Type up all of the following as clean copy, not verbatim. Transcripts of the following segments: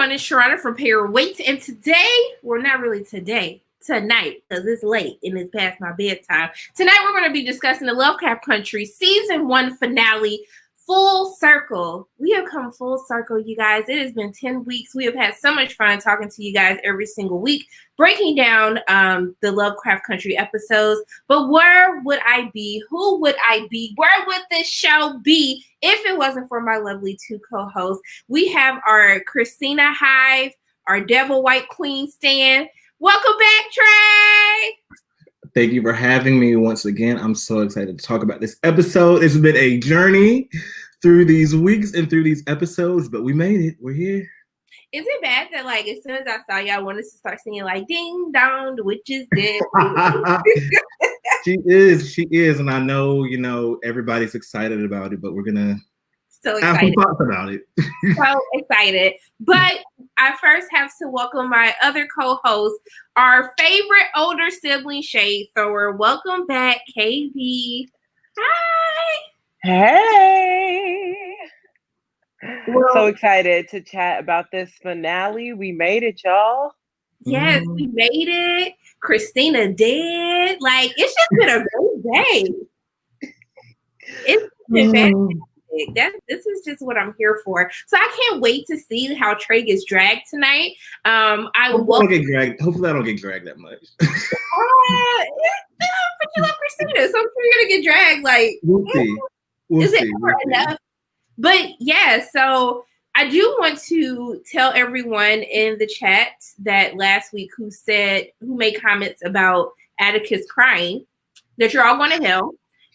everyone, it's Sharronda from payorwait, and today, well, not really today, tonight, because it's late and it's past my bedtime. Tonight, we're going to be discussing the Lovecraft Country Season 1 finale, Full Circle. We have come full circle, you guys. It has been 10 weeks. We have had so much fun talking to you guys every single week, breaking down the Lovecraft Country episodes. But where would I be? Who would I be? Where would this show be if it wasn't for my lovely two co-hosts? We have our Christina Hive, our Devil White Queen Stan. Welcome back, Trey. Thank you for having me once again. I'm so excited to talk about this episode. It's been a journey through these weeks and through these episodes, but we made it. We're here. Is it bad that, like, as soon as I saw you, I wanted to start singing, like, ding dong, the witch is dead? She is. And I know, everybody's excited about it, but we're going to have some thoughts about it. So excited. But I first have to welcome my other co-host, our favorite older sibling shade thrower. Welcome back, KB. Hi. Hey. So excited to chat about this finale. We made it, y'all. Yes, we made it. Christina dead. Like, it's just been a great day. It's been fantastic. This is just what I'm here for. So I can't wait to see how Trey gets dragged tonight. Hopefully I don't get dragged that much. But you love Christina, so I'm sure you're gonna get dragged. Like, we'll is see. it ever enough? But yeah, so I do want to tell everyone in the chat that last week who made comments about Atticus crying, that you're all going to hell,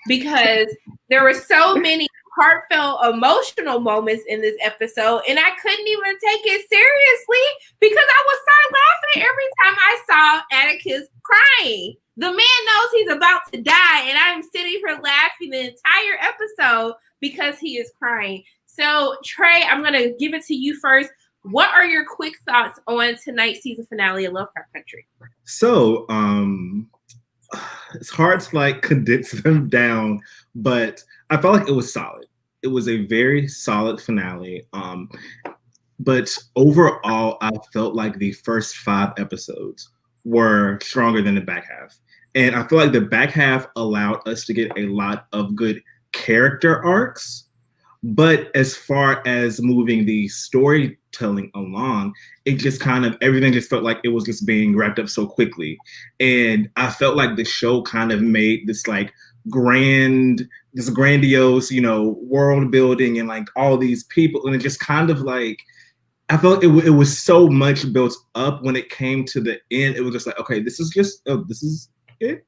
because there were so many heartfelt, emotional moments in this episode, and I couldn't even take it seriously because I would start laughing every time I saw Atticus crying. The man knows he's about to die, and I'm sitting here laughing the entire episode because he is crying. So, Trey, I'm going to give it to you first. What are your quick thoughts on tonight's season finale of Lovecraft Country? So, it's hard to condense them down, but I felt like it was solid. It was a very solid finale. But overall, I felt like the first 5 episodes were stronger than the back half. And I feel like the back half allowed us to get a lot of good character arcs. But as far as moving the storytelling along, it just everything just felt like it was just being wrapped up so quickly. And I felt like the show kind of made this grandiose, world building and all these people. And it just I felt it was so much built up. When it came to the end, it was just like, okay, this is it.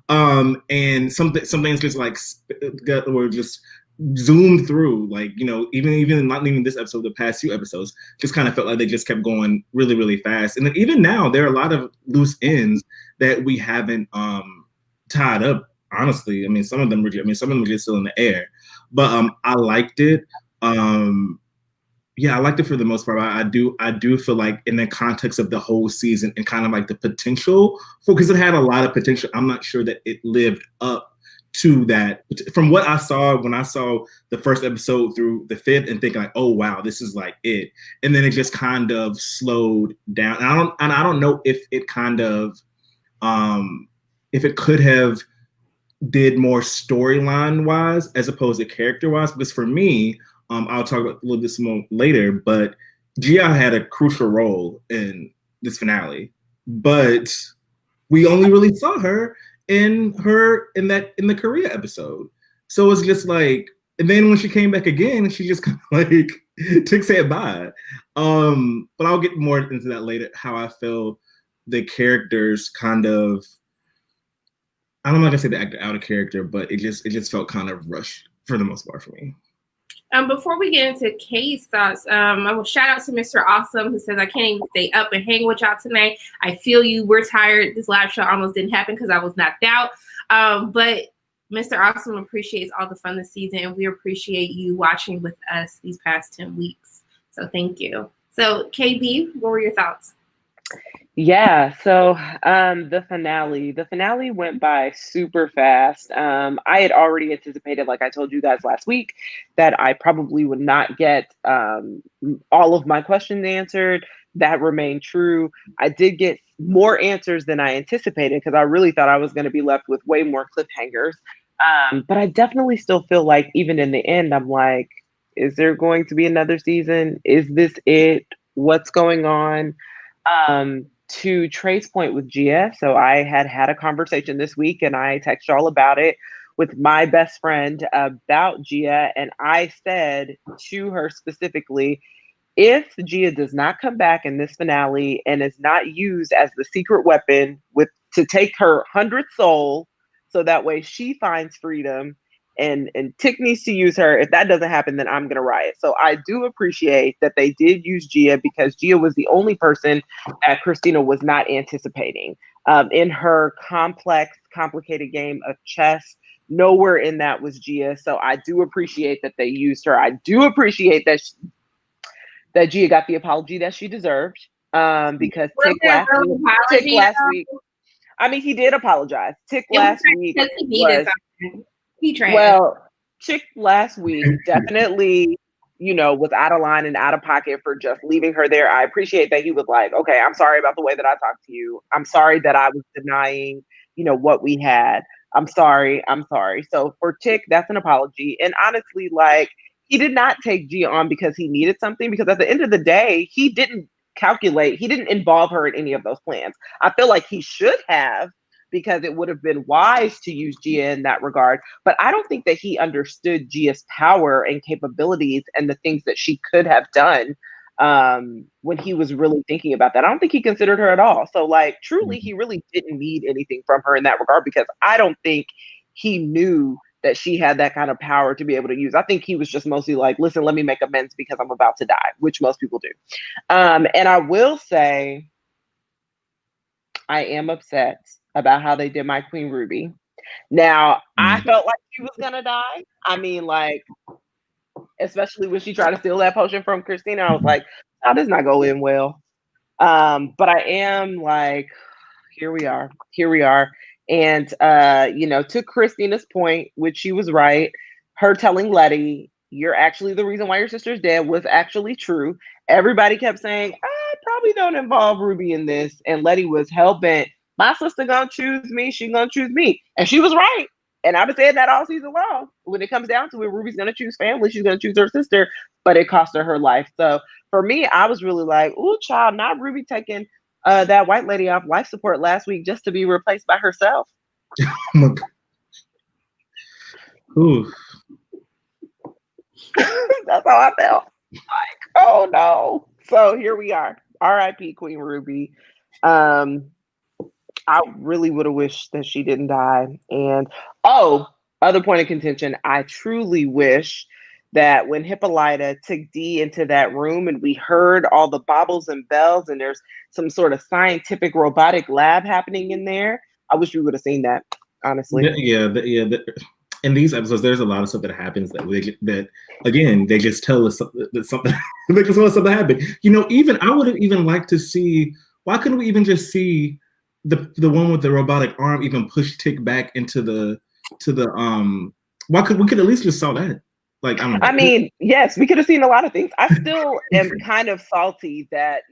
And some things just were just zoomed through, even not even this episode, the past few episodes just kind of felt like they just kept going really, really fast. And then even now, there are a lot of loose ends that we haven't tied up. Honestly, some of them were just still in the air. But I liked it. I liked it for the most part. I do feel like in the context of the whole season and kind of the potential because it had a lot of potential. I'm not sure that it lived up to that. From what I saw when I saw the first episode through the 5th and thinking oh wow, this is it. And then it just kind of slowed down. And I don't know if it if it could have did more storyline wise as opposed to character wise, because for me, I'll talk about a little bit more later, but Gia had a crucial role in this finale, but we only really saw her in the Korea episode. So it's just and then when she came back again, she just kind of took say bye. But I'll get more into that later, how I feel the characters kind of, I'm not gonna say the actor out of character, but it just felt kind of rushed for the most part for me. Before we get into Kay's thoughts, I will shout out to Mr. Awesome, who says, I can't even stay up and hang with y'all tonight. I feel you. We're tired. This live show almost didn't happen because I was knocked out. But Mr. Awesome appreciates all the fun this season, and we appreciate you watching with us these past 10 weeks. So thank you. So, KB, what were your thoughts? Yeah, so the finale went by super fast. I had already anticipated, like I told you guys last week, that I probably would not get all of my questions answered. That remained true. I did get more answers than I anticipated because I really thought I was going to be left with way more cliffhangers. But I definitely still feel like even in the end, I'm like, is there going to be another season? Is this it? What's going on? To Trey's point with Gia, so I had a conversation this week and I texted y'all about it with my best friend about Gia. And I said to her specifically, if Gia does not come back in this finale and is not used as the secret weapon to take her 100th soul, so that way she finds freedom and Tick needs to use her. If that doesn't happen, then I'm gonna riot. So I do appreciate that they did use Gia because Gia was the only person that Christina was not anticipating in her complex, complicated game of chess. Nowhere in that was Gia. So I do appreciate that they used her. I do appreciate that Gia got the apology that she deserved. Because Tick last week. I mean, he did apologize. Tick last week was, he tried. Well, Tick last week definitely, was out of line and out of pocket for just leaving her there. I appreciate that he was like, okay, I'm sorry about the way that I talked to you. I'm sorry that I was denying, what we had. I'm sorry. So for Tick, that's an apology. And honestly, like, he did not take Gia on because he needed something, because at the end of the day, he didn't involve her in any of those plans. I feel like he should have, because it would have been wise to use Gia in that regard. But I don't think that he understood Gia's power and capabilities and the things that she could have done when he was really thinking about that. I don't think he considered her at all. So, like, truly, he really didn't need anything from her in that regard, because I don't think he knew that she had that kind of power to be able to use. I think he was just mostly like, listen, let me make amends because I'm about to die, which most people do. And I will say, I am upset about how they did my Queen Ruby. Now, I felt like she was gonna die. I mean, like, especially when she tried to steal that potion from Christina, I was like, oh, this not go in well. But I am like, here we are. And to Christina's point, which she was right, her telling Letty, you're actually the reason why your sister's dead, was actually true. Everybody kept saying, I probably don't involve Ruby in this. And Letty was hell-bent, my sister gonna choose me, she gonna choose me. And she was right. And I've been saying that all season long. When it comes down to it, Ruby's gonna choose family, she's gonna choose her sister, but it cost her life. So for me, I was really like, ooh, child, not Ruby taking that white lady off life support last week just to be replaced by herself. Ooh. That's how I felt. Like, oh no. So here we are. R.I.P. Queen Ruby. I really would have wished that she didn't die. And other point of contention, I truly wish that when Hippolyta took Dee into that room and we heard all the baubles and bells and there's some sort of scientific robotic lab happening in there, I wish we would have seen that, honestly. In these episodes, there's a lot of stuff that happens that again, they just tell us that something they just tell us something happened. Even I would have even liked to see, why couldn't we even just see the one with the robotic arm even push Tick back into the why could we at least just saw that? Like, I mean, yes, we could have seen a lot of things. I still am kind of salty that,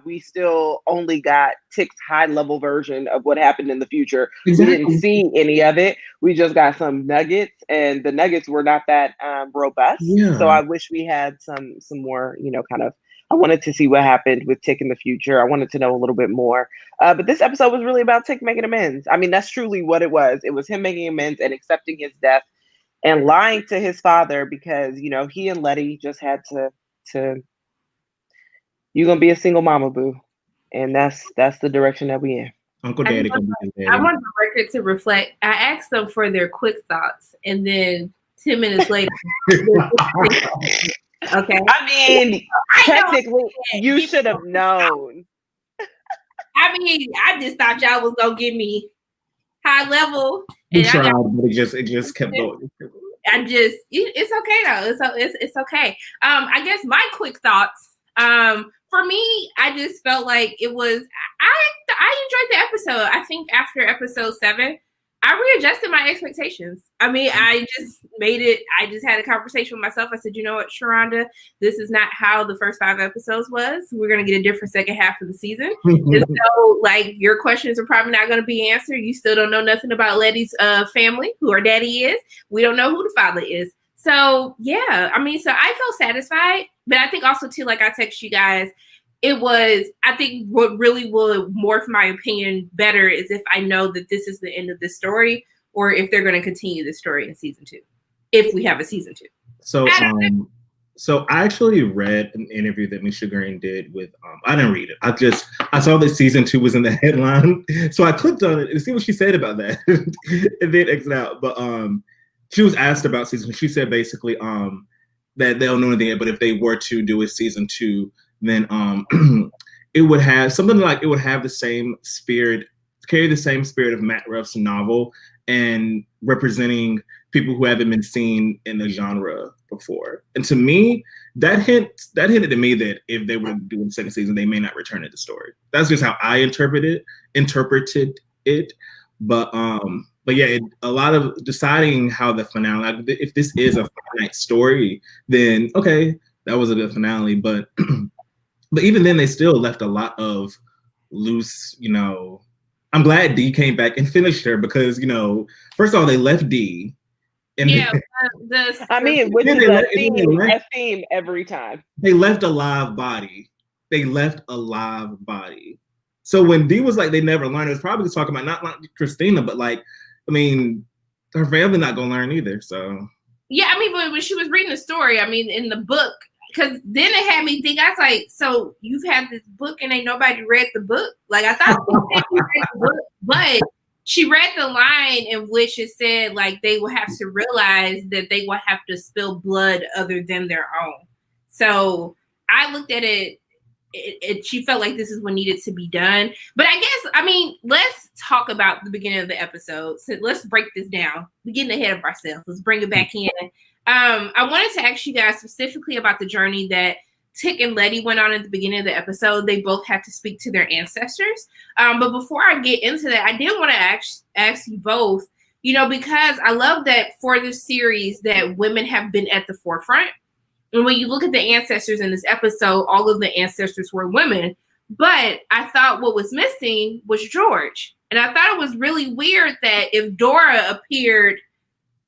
we still only got Tick's high level version of what happened in the future. Exactly. We didn't see any of it. We just got some nuggets, and the nuggets were not that robust. Yeah. So I wish we had some more, I wanted to see what happened with Tick in the future. I wanted to know a little bit more. But this episode was really about Tick making amends. I mean, that's truly what it was. It was him making amends and accepting his death and lying to his father because, he and Letty just had to you're going to be a single mama, boo. And that's the direction that we in. Uncle Daddy. I want the record to reflect. I asked them for their quick thoughts, and then 10 minutes later. Okay. I mean, technically, you should have known. I mean, I just thought y'all was going to give me high level. You tried, but it just kept going. It's okay though. It's okay. I guess my quick thoughts. For me, I just felt like I enjoyed the episode. I think after episode 7, I readjusted my expectations. I mean, I just had a conversation with myself. I said, you know what, Sharronda, this is not how the first 5 episodes was. We're going to get a different second half of the season. And so, like, your questions are probably not going to be answered. You still don't know nothing about Letty's family, who her daddy is. We don't know who the father is. So, yeah, I mean, so I felt satisfied. But I think also, too, like I text you guys, I think what really will morph my opinion better is if I know that this is the end of the story, or if they're going to continue the story in season 2, if we have a season 2. So, I actually read an interview that Misha Green did with, I didn't read it. I saw that season 2 was in the headline. So I clicked on it to see what she said about that and then exit out. But she was asked about season 2. She said basically that they don't know anything yet, but if they were to do a season 2, then it would have something like, it would have the same spirit, carry the same spirit of Matt Ruff's novel and representing people who haven't been seen in the genre before. And to me, that hinted to me that if they were doing the second season, they may not return to the story. That's just how I interpreted it. But yeah, a lot of deciding how the finale, like, if this is a finite story, then okay, that was a good finale. But but even then, they still left a lot of loose, I'm glad Dee came back and finished her because, first of all, they left Dee. And which is a theme every time. They left a live body. So when Dee was like, they never learned, it was probably talking about not like Christina, but like, I mean, her family not going to learn either, so. Yeah, I mean, but when she was reading the story, I mean, in the book, because then it had me think, I was like, so you've had this book and ain't nobody read the book? Like, I thought she read the book, but she read the line in which it said, like, they will have to realize that they will have to spill blood other than their own. So I looked at it, she felt like this is what needed to be done. But I guess, I mean, let's talk about the beginning of the episode. So let's break this down. We're getting ahead of ourselves. Let's bring it back in. I wanted to ask you guys specifically about the journey that Tick and Letty went on at the beginning of the episode. They both had to speak to their ancestors. But before I get into that, I did want to ask you both, because I love that for this series that women have been at the forefront. And when you look at the ancestors in this episode, all of the ancestors were women. But I thought what was missing was George. And I thought it was really weird that if Dora appeared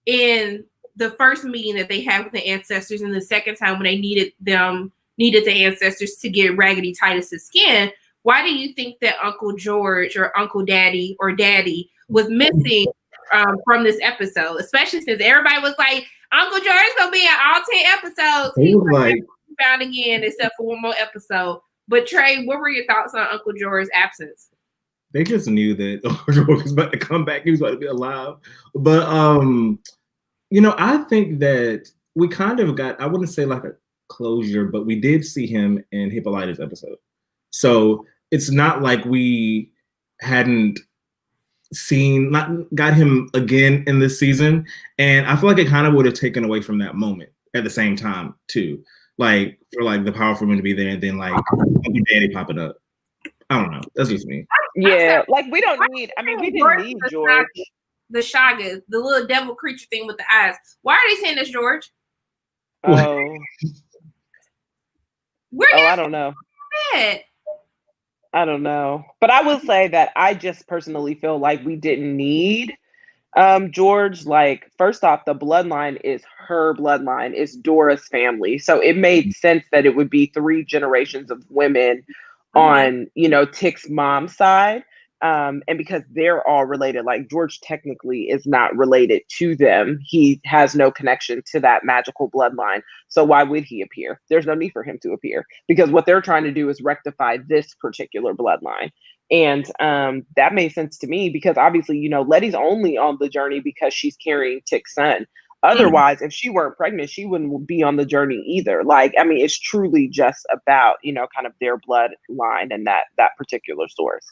in the first meeting that they had with the ancestors and the second time when they needed the ancestors to get Raggedy Titus's skin, why do you think that Uncle George or Uncle Daddy or Daddy was missing from this episode? Especially since everybody was like, Uncle George is going to be in all 10 episodes. He was like, found again except for one more episode. But Trey, what were your thoughts on Uncle George's absence? They just knew that Uncle George was about to come back. He was about to be alive. But I think that we kind of got, I wouldn't say like a closure, but we did see him in Hippolyta's episode. So it's not like we hadn't got him again in this season. And I feel like it kind of would have taken away from that moment at the same time too. Like for like the powerful woman to be there and then like Uncle Daddy popping up. I don't know. That's just me. Yeah, like we didn't need George. The Shaga, the little devil creature thing with the eyes. Why are they saying this, George? Oh. I don't know. I don't know. But I will say that I just personally feel like we didn't need George. Like, first off, the bloodline is her bloodline. It's Dora's family. So it made sense that it would be 3 generations of women on, Tick's mom's side. And because they're all related, like George technically is not related to them. He has no connection to that magical bloodline. So why would he appear? There's no need for him to appear because what they're trying to do is rectify this particular bloodline. And that made sense to me because obviously, Letty's only on the journey because she's carrying Tick's son. Otherwise, if she weren't pregnant, she wouldn't be on the journey either. Like, I mean, it's truly just about, kind of their bloodline and that particular source.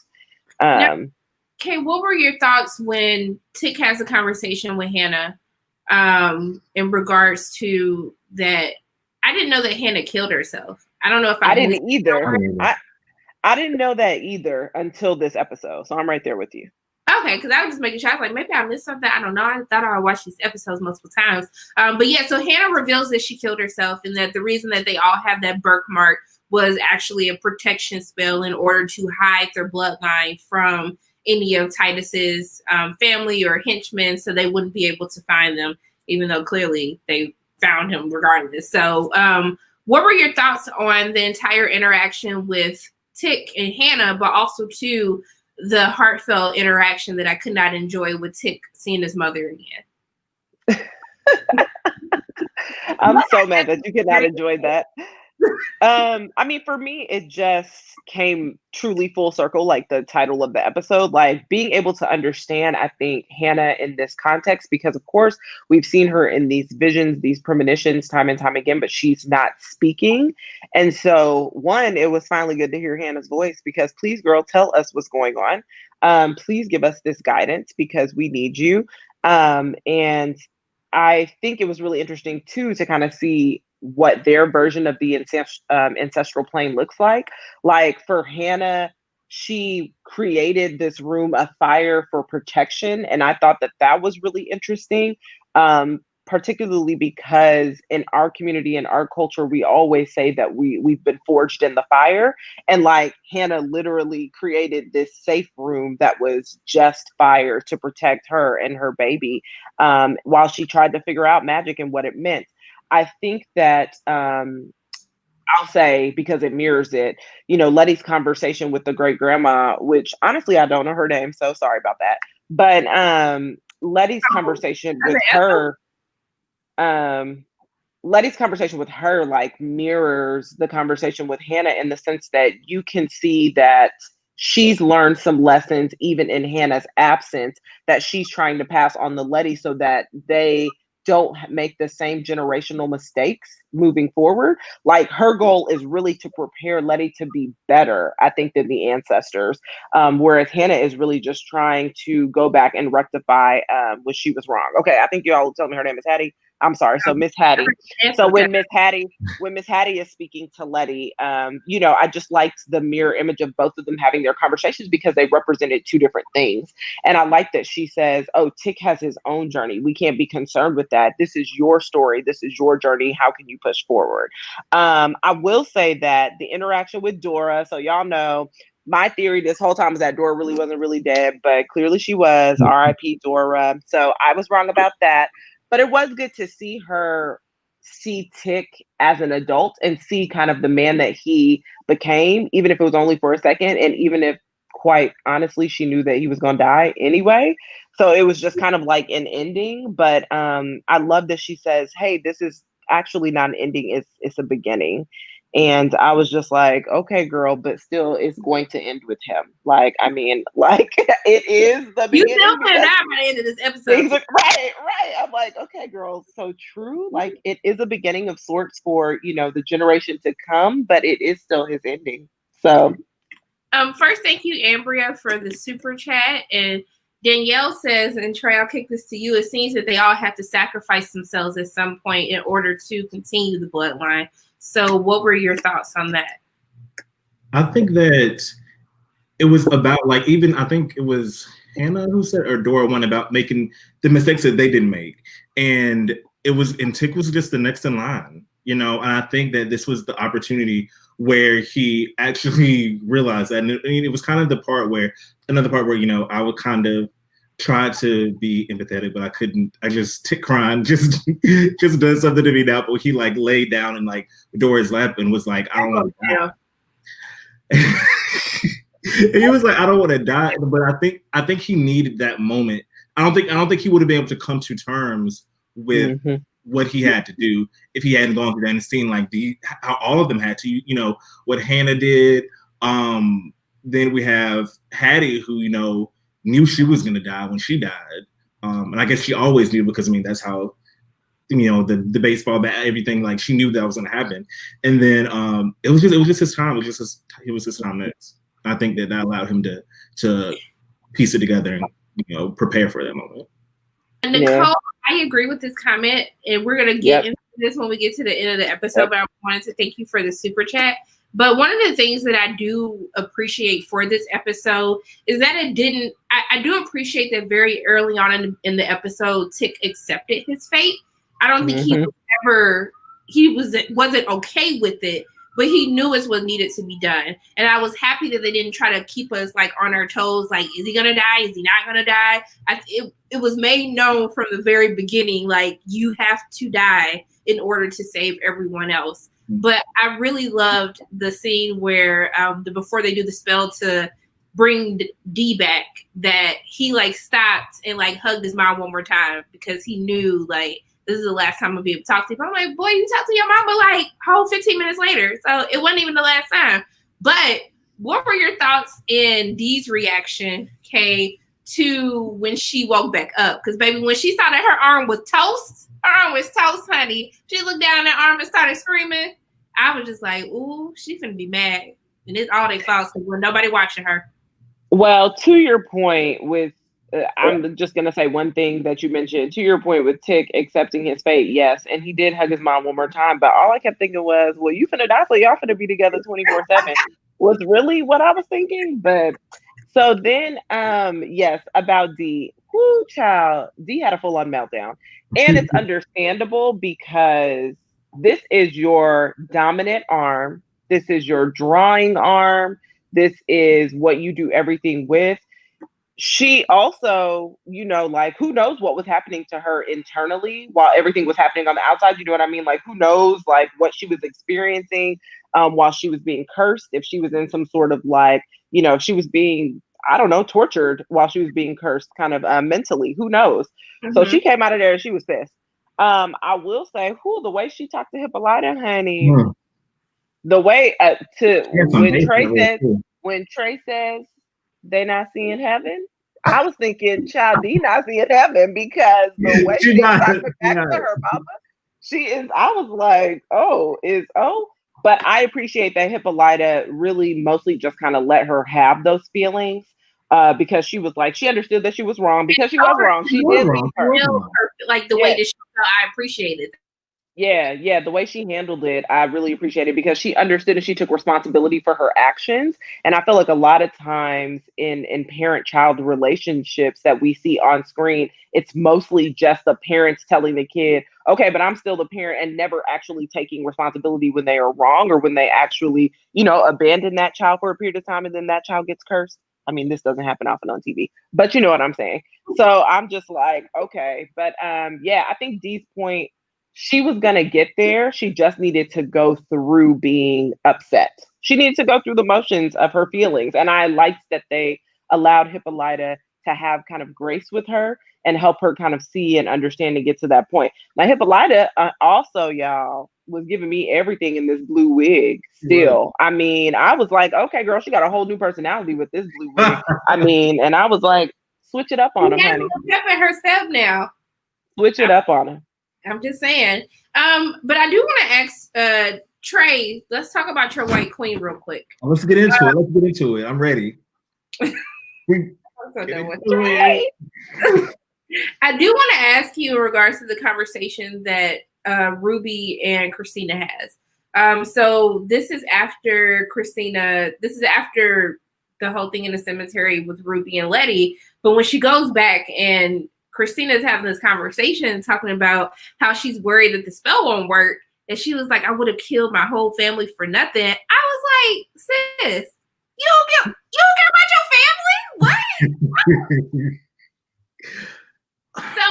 Okay, what were your thoughts when Tick has a conversation with Hannah in regards to that? I didn't know that Hannah killed herself. I don't know if I didn't either. I didn't know that either until this episode. So I'm right there with you. Okay, because I was just making sure. I was like, maybe I missed something. I don't know. I thought I watched these episodes multiple times. But yeah, so Hannah reveals that she killed herself and that the reason that they all have that birthmark was actually a protection spell in order to hide their bloodline from any of Titus's family or henchmen, so they wouldn't be able to find them, even though clearly they found him regardless. So what were your thoughts on the entire interaction with Tick and Hannah, but also too the heartfelt interaction that I could not enjoy with Tick seeing his mother again? I'm so mad that you could not enjoy that. I mean, for me, it just came truly full circle, like the title of the episode, like being able to understand, I think, Hannah in this context, because of course we've seen her in these visions, these premonitions time and time again, but she's not speaking. And so one, it was finally good to hear Hannah's voice, because please, girl, tell us what's going on. Please give us this guidance because we need you. And I think it was really interesting too, to kind of see what their version of the ancestral plane looks like. Like for Hannah, she created this room of fire for protection. And I thought that that was really interesting, particularly because in our community, in our culture, we always say that we've been forged in the fire. And like Hannah literally created this safe room that was just fire to protect her and her baby, while she tried to figure out magic and what it meant. I think that I'll say, because it mirrors it, Letty's conversation with the great grandma, which honestly, I don't know her name, so sorry about that. But Letty's conversation with her, like mirrors the conversation with Hannah, in the sense that you can see that she's learned some lessons even in Hannah's absence that she's trying to pass on to Letty, so that they don't make the same generational mistakes moving forward. Like her goal is really to prepare Letty to be better, I think, than the ancestors. Whereas Hannah is really just trying to go back and rectify what she was wrong. Okay, I think y'all will tell me her name is Hattie. I'm sorry. So Miss Hattie. So when Miss Hattie is speaking to Letty, I just liked the mirror image of both of them having their conversations, because they represented two different things. And I like that she says, oh, Tick has his own journey. We can't be concerned with that. This is your story. This is your journey. How can you push forward? I will say that the interaction with Dora, so y'all know, my theory this whole time is that Dora really wasn't really dead, but clearly she was. R.I.P. Dora. So I was wrong about that. But it was good to see her see Tick as an adult and see kind of the man that he became, even if it was only for a second, and even if, quite honestly, she knew that he was going to die anyway. So it was just kind of like an ending. But I love that she says, hey, this is actually not an ending, it's a beginning. And I was just like, okay, girl, but still it's going to end with him. Like, I mean, like it is the beginning. You still gonna die by the end of this episode. Right. I'm like, okay, girl, so true. Like it is a beginning of sorts for, the generation to come, but it is still his ending. So first, thank you, Ambria, for the super chat. And Danielle says, and Trey, I'll kick this to you. It seems that they all have to sacrifice themselves at some point in order to continue the bloodline. So what were your thoughts on that? I think that it was about, like, even I think it was Hannah who said, or Dora, one about making the mistakes that they didn't make. And Tick was just the next in line, and I think that this was the opportunity where he actually realized that. And it was kind of another part where, I would kind of try to be empathetic, but I couldn't. I just Tick crying just does something to me now. But he like laid down in like Dora's lap and was like, I don't want to die. And he was like, I don't want to die. But I think he needed that moment. I don't think he would have been able to come to terms with what he had to do if he hadn't gone through that and seen like how all of them had to, what Hannah did. Then we have Hattie, who, knew she was going to die when she died. And I guess she always knew, because that's how, the baseball bat, everything, like she knew that was going to happen. And then it was just his time. It was his time next. I think that allowed him to piece it together and, prepare for that moment. And Nicole, I agree with this comment, and we're going to get into this when we get to the end of the episode, but I wanted to thank you for the super chat. But one of the things that I do appreciate for this episode is that it didn't. I do appreciate that very early on in the episode, Tick accepted his fate. I don't think he wasn't okay with it, but he knew it's what needed to be done. And I was happy that they didn't try to keep us like on our toes. Like, is he gonna die? Is he not gonna die? It was made known from the very beginning, like, you have to die in order to save everyone else. But I really loved the scene where before they do the spell to bring D back, that he like stopped and like hugged his mom one more time because he knew like this is the last time I'll be able to talk to you. I'm like, boy, you talked to your mama like whole 15 minutes later. So it wasn't even the last time. But what were your thoughts in Dee's reaction, Kay, to when she woke back up? Because baby, when she saw that her arm was toast, honey. She looked down at her arm and started screaming. I was just like, ooh, she finna be mad. And it's all they fault because when nobody watching her. Well, to your point with, I'm just going to say one thing that you mentioned. To your point with Tick accepting his fate, yes. And he did hug his mom one more time. But all I kept thinking was, well, you finna die, so y'all finna be together 24/7. Was really what I was thinking. But so then, yes, about Dee. Whoo, child. Dee had a full-on meltdown. And it's understandable because this is your dominant arm. This is your drawing arm. This is what you do everything with. She also, like, who knows what was happening to her internally while everything was happening on the outside? You know what I mean? Like, who knows, like, what she was experiencing while she was being cursed, if she was in some sort of, like, if she was being, I don't know, tortured while she was being cursed kind of mentally. Who knows? Mm-hmm. So she came out of there and she was pissed. I will say, the way she talked to Hippolyta, honey, the way when Trey says they not seeing heaven, I was thinking, child, D not seeing heaven because the way she talked back to her mama, she is. I was like, but I appreciate that Hippolyta really mostly just kind of let her have those feelings. Because she was like, she understood that she was wrong because she was wrong. She did her. Like the way that she felt, I appreciated. Yeah. The way she handled it, I really appreciated because she understood and she took responsibility for her actions. And I feel like a lot of times in parent-child relationships that we see on screen, it's mostly just the parents telling the kid, okay, but I'm still the parent, and never actually taking responsibility when they are wrong or when they actually, abandon that child for a period of time and then that child gets cursed. I mean, this doesn't happen often on TV, but you know what I'm saying. So I'm just like, okay. But I think Dee's point, she was going to get there. She just needed to go through being upset. She needed to go through the motions of her feelings. And I liked that they allowed Hippolyta to have kind of grace with her and help her kind of see and understand and get to that point. Now, Hippolyta also, y'all, was giving me everything in this blue wig still. I mean, I was like, okay, girl, she got a whole new personality with this blue wig. I mean, and I was like, switch it up on her, honey. She's herself now. Switch it up on her. I'm just saying. But I do want to ask Trey, let's talk about your white queen real quick. Let's get into it. I'm ready. I do want to ask you in regards to the conversation that Ruby and Christina has. So this is after the whole thing in the cemetery with Ruby and Letty. But when she goes back and Christina's having this conversation talking about how she's worried that the spell won't work, and she was like, I would have killed my whole family for nothing. I was like, sis, you don't care about your family? What? So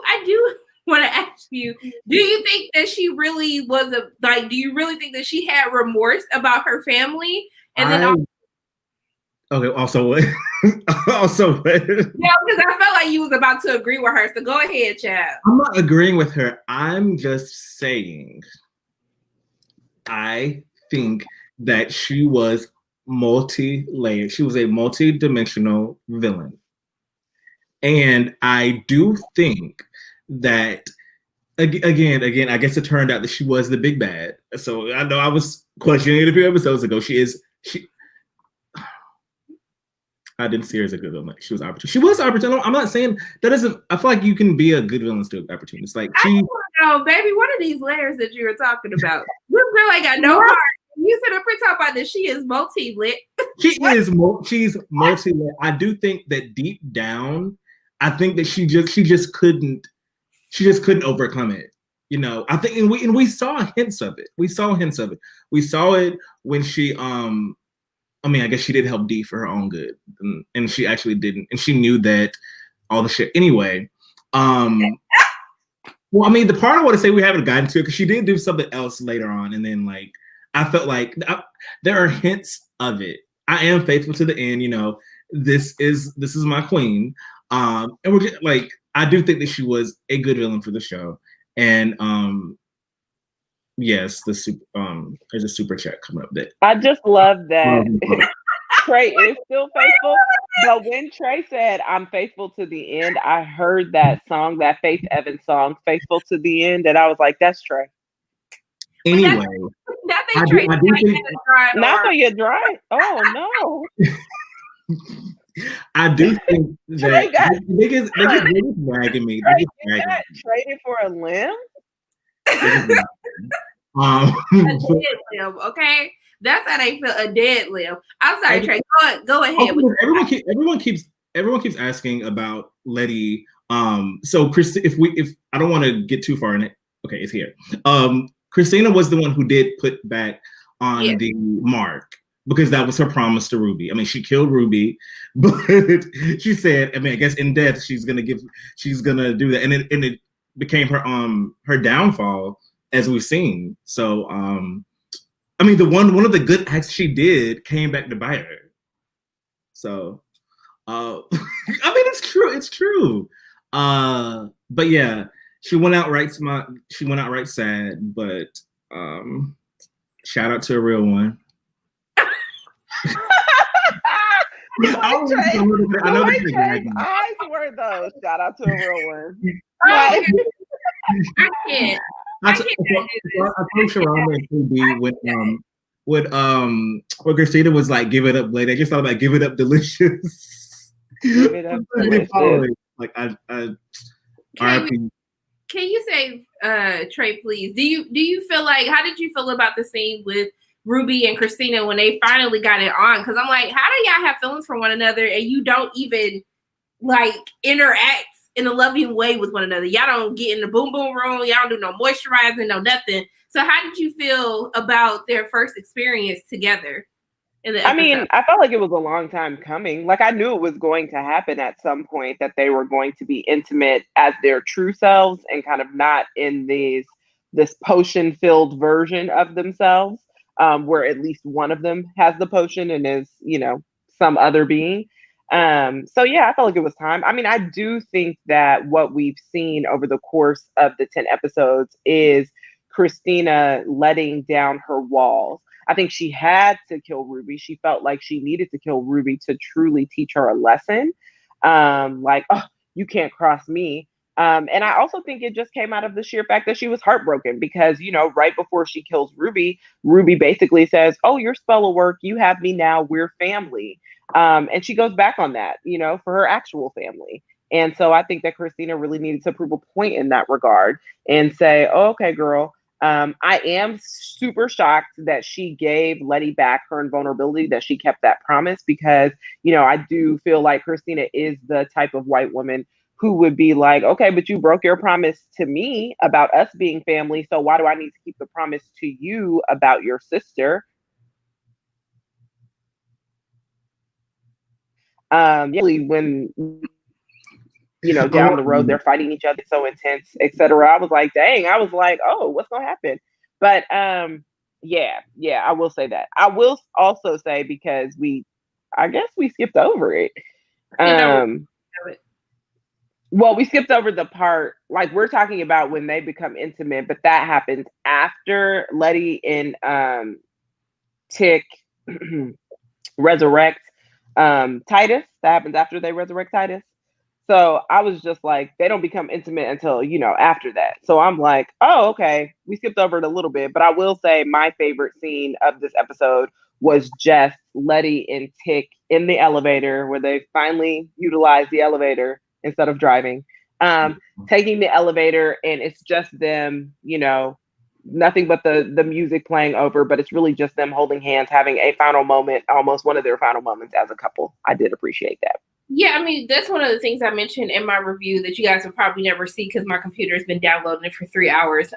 I do want to ask you, do you think that she really do you really think that she had remorse about her family? And then okay, also what? Also what? Yeah, because I felt like you was about to agree with her. So go ahead, child. I'm not agreeing with her. I'm just saying I think that she was multi-layered. She was a multi-dimensional villain. And I do think that, again, I guess it turned out that she was the big bad. So I know I was questioning it a few episodes ago. I didn't see her as a good villain. She was opportune. She was opportune. I'm not saying that doesn't. I feel like you can be a good villain still opportune. It's like I don't know, baby. What are these layers that you were talking about? You really got no heart. You sitting up here talking about this. She is multi-lit. She's multi-lit. I do think that deep down, I think that she just couldn't overcome it. You know, I think, and we saw hints of it. We saw it when she, I mean, I guess she did help D for her own good, and she actually didn't, and she knew that all the shit. Anyway, well, I mean, the part I want to say we haven't gotten to it because she did do something else later on, and then like I felt like there are hints of it. I am faithful to the end. You know, this is my queen, and we're just, like, I do think that she was a good villain for the show, and yes, there's a super chat coming up that I just love that Trey is still faithful. But when Trey said, "I'm faithful to the end," I heard that song, that Faith Evans song, "Faithful to the End," and I was like, "That's Trey." anyway. Not that you're dry. Oh no. I do think that they just dragging me. Traded for a limb. A dead limb, okay? That's how they feel. A dead limb. I'm sorry, Trey. Go ahead. Everyone keeps asking about Letty. So Chris, if I don't want to get too far in it, okay, it's here. Christina was the one who did put back on the mark because that was her promise to Ruby. I mean, she killed Ruby, but she said, I mean, I guess in death she's gonna do that, and it became her downfall, as we've seen. So I mean, one of the good acts she did came back to bite her. So I mean, it's true. But yeah, she went outright sad, but shout out to a real one. I know the eyes were those. Shout out to a real one. I can't. I told Sharronda and KB when Christina was like, "Give it up, lady." I just thought about "Give it up, delicious." Give it up, delicious. Like Can you say, Trey, please? Do you feel like, how did you feel about the scene with Ruby and Christina when they finally got it on? Because I'm like, how do y'all have feelings for one another and you don't even like interact in a loving way with one another? Y'all don't get in the boom boom room. Y'all don't do no moisturizing, no nothing. So how did you feel about their first experience together? I mean, I felt like it was a long time coming. Like, I knew it was going to happen at some point, that they were going to be intimate as their true selves and kind of not in this potion-filled version of themselves, where at least one of them has the potion and is, you know, some other being. So yeah, I felt like it was time. I mean, I do think that what we've seen over the course of the 10 episodes is Christina letting down her walls. I think she had to kill Ruby. She felt like she needed to kill Ruby to truly teach her a lesson. Like, oh, you can't cross me. And I also think it just came out of the sheer fact that she was heartbroken because, you know, right before she kills Ruby, Ruby basically says, "Oh, your spell will work. You have me now. We're family." And she goes back on that, you know, for her actual family. And so I think that Christina really needed to prove a point in that regard and say, oh, okay, girl, I am super shocked that she gave Letty back her invulnerability, that she kept that promise, because, you know, I do feel like Christina is the type of white woman who would be like, okay, but you broke your promise to me about us being family. So why do I need to keep the promise to you about your sister? When, you know, down the road, they're fighting each other so intense, etc. I was like, dang, I was like, oh, what's going to happen? But yeah, I will say that. I will also say, because I guess we skipped over it. Well, we skipped over the part, like, we're talking about when they become intimate, but that happens after Letty and Tick resurrect Titus. That happens after they resurrect Titus. So I was just like, they don't become intimate until, you know, after that. So I'm like, oh, okay, we skipped over it a little bit. But I will say my favorite scene of this episode was just Letty and Tick in the elevator, where they finally utilized the elevator instead of driving, taking the elevator, and it's just them, you know, nothing but the music playing over, but it's really just them holding hands, having a final moment, almost one of their final moments as a couple. I did appreciate that. Yeah, I mean, that's one of the things I mentioned in my review that you guys will probably never see because my computer has been downloading it for 3 hours.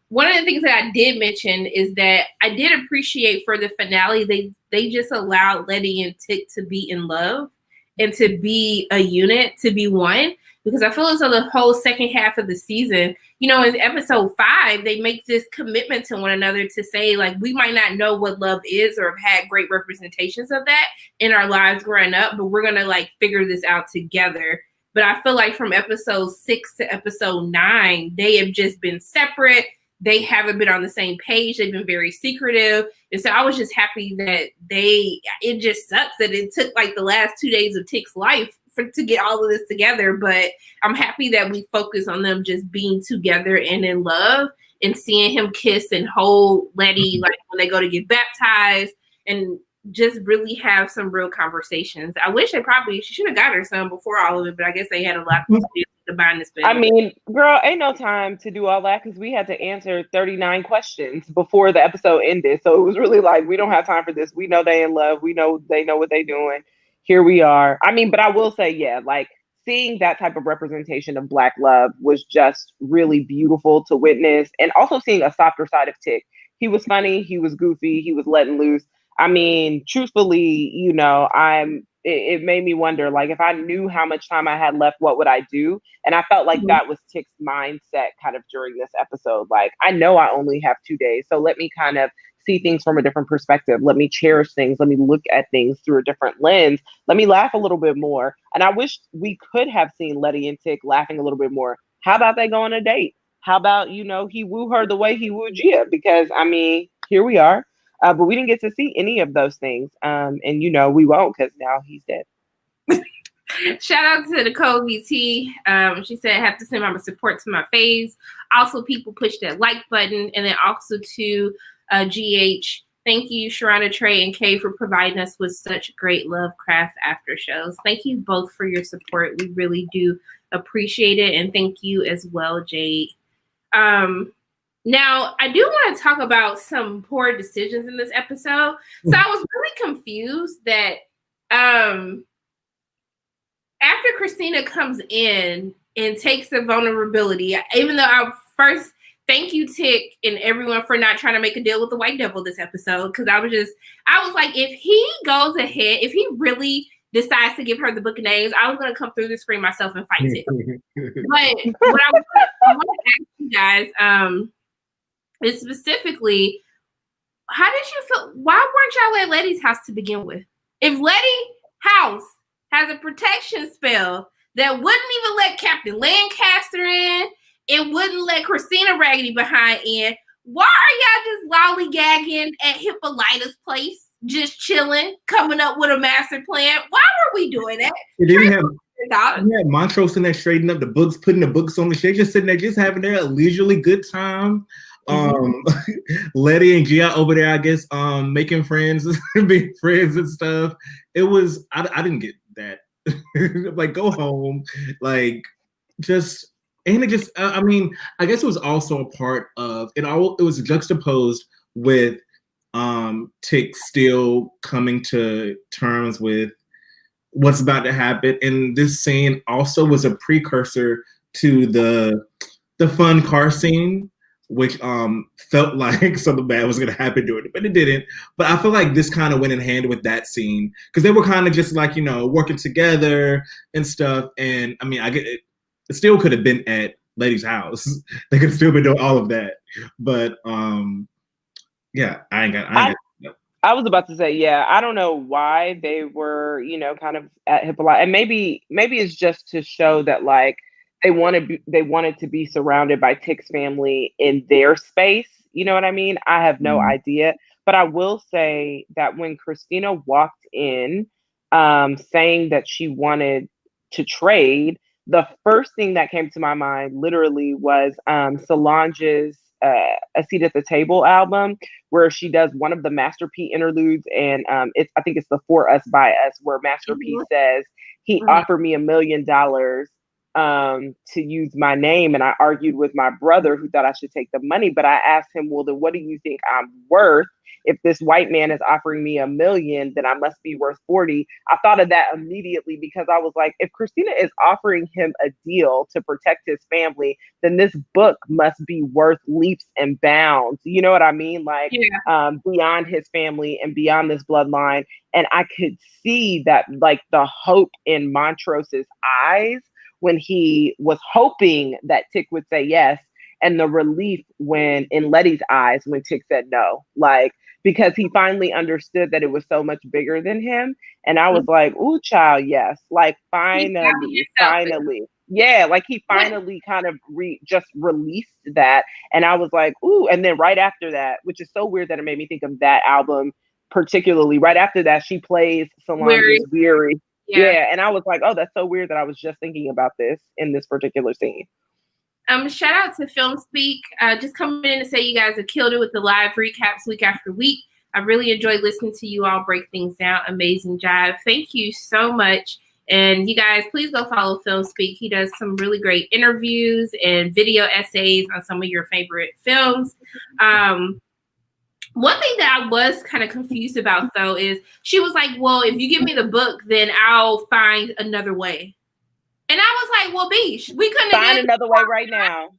One of the things that I did mention is that I did appreciate for the finale, they just allowed Letty and Tick to be in love and to be a unit, to be one. Because I feel as though the whole second half of the season, in episode 5, they make this commitment to one another to say, like, we might not know what love is or have had great representations of that in our lives growing up, but we're going to, like, figure this out together. But I feel like from episode 6 to episode 9, they have just been separate. They haven't been on the same page. They've been very secretive. And so I was just happy that it just sucks that it took, like, the last 2 days of Tick's life to get all of this together, but I'm happy that we focus on them just being together and in love and seeing him kiss and hold Letty like when they go to get baptized and just really have some real conversations. I wish she should have got her son before all of it, but I guess they had a lot to bind this family. I mean, girl, ain't no time to do all that because we had to answer 39 questions before the episode ended. So it was really like, we don't have time for this. We know they in love. We know they know what they're doing. Here we are. I mean, but I will say, yeah, like seeing that type of representation of Black love was just really beautiful to witness. And also seeing a softer side of Tick. He was funny. He was goofy. He was letting loose. I mean, truthfully, it made me wonder, like, if I knew how much time I had left, what would I do? And I felt like that was Tick's mindset kind of during this episode. Like, I know I only have 2 days, so let me kind of see things from a different perspective. Let me cherish things. Let me look at things through a different lens. Let me laugh a little bit more. And I wish we could have seen Letty and Tick laughing a little bit more. How about they go on a date? How about, he woo her the way he wooed Gia? Because, I mean, here we are. But we didn't get to see any of those things. And, we won't because now he's dead. Shout out to Nicole VT. She said, I have to send my support to my faves. Also, people push that like button. And then also to GH. Thank you, Sharronda, Trey, and Kay for providing us with such great Lovecraft after shows. Thank you both for your support. We really do appreciate it. And thank you as well, Jade. Now, I do want to talk about some poor decisions in this episode. So I was really confused that after Christina comes in and takes the vulnerability, even though I first thank you, Tick, and everyone for not trying to make a deal with the white devil this episode, because I was like, if he goes ahead, if he really decides to give her the book of names, I was going to come through the screen myself and fight Tick. But what I want to ask you guys is specifically, how did you feel? Why weren't y'all at Letty's house to begin with? If Letty's house has a protection spell that wouldn't even let Captain Lancaster in, it wouldn't let Christina Raggedy behind in, why are y'all just lollygagging at Hippolyta's place, just chilling, coming up with a master plan? Why were we doing that? They didn't have Montrose in there straightening up the books, putting the books on the shelf, just sitting there, just having their leisurely good time. Letty and Gia over there, I guess, making friends, being friends and stuff. It was, I didn't get that. Like, go home, like, just. And it just, I mean, I guess it was also a part of it. It was juxtaposed with Tick still coming to terms with what's about to happen. And this scene also was a precursor to the fun car scene, which felt like something bad was going to happen during it, but it didn't. But I feel like this kind of went in hand with that scene because they were kind of just like, working together and stuff. And I mean, I get it. It still could have been at Letty's house. They could have still been doing all of that. But yeah, I was about to say, yeah, I don't know why they were, kind of at Hippolyta. And maybe it's just to show that like they wanted to be surrounded by Tick's family in their space. You know what I mean? I have no idea. But I will say that when Christina walked in saying that she wanted to trade, the first thing that came to my mind literally was Solange's A Seat at the Table album, where she does one of the Master P interludes. And I think it's the For Us By Us, where Master P says he offered me $1 million to use my name. And I argued with my brother who thought I should take the money. But I asked him, well, then what do you think I'm worth? If this white man is offering me $1 million, then I must be worth 40. I thought of that immediately because I was like, if Christina is offering him a deal to protect his family, then this book must be worth leaps and bounds. You know what I mean? Like, beyond his family and beyond this bloodline. And I could see that, like, the hope in Montrose's eyes when he was hoping that Tick would say yes, and the relief when in Letty's eyes when Tick said no. Like, because he finally understood that it was so much bigger than him. And I was like, ooh, child, yes. Like, finally. Yeah, like he finally kind of just released that. And I was like, ooh. And then right after that, which is so weird that it made me think of that album, particularly right after that, she plays Solange's Weary. Yeah. And I was like, oh, that's so weird that I was just thinking about this in this particular scene. Shout out to Film Speak. Just coming in to say you guys have killed it with the live recaps week after week. I really enjoyed listening to you all break things down. Amazing job. Thank you so much. And you guys, please go follow Film Speak. He does some really great interviews and video essays on some of your favorite films. One thing that I was kind of confused about, though, is she was like, well, if you give me the book, then I'll find another way. And I was like, well, B, we couldn't find another way right now.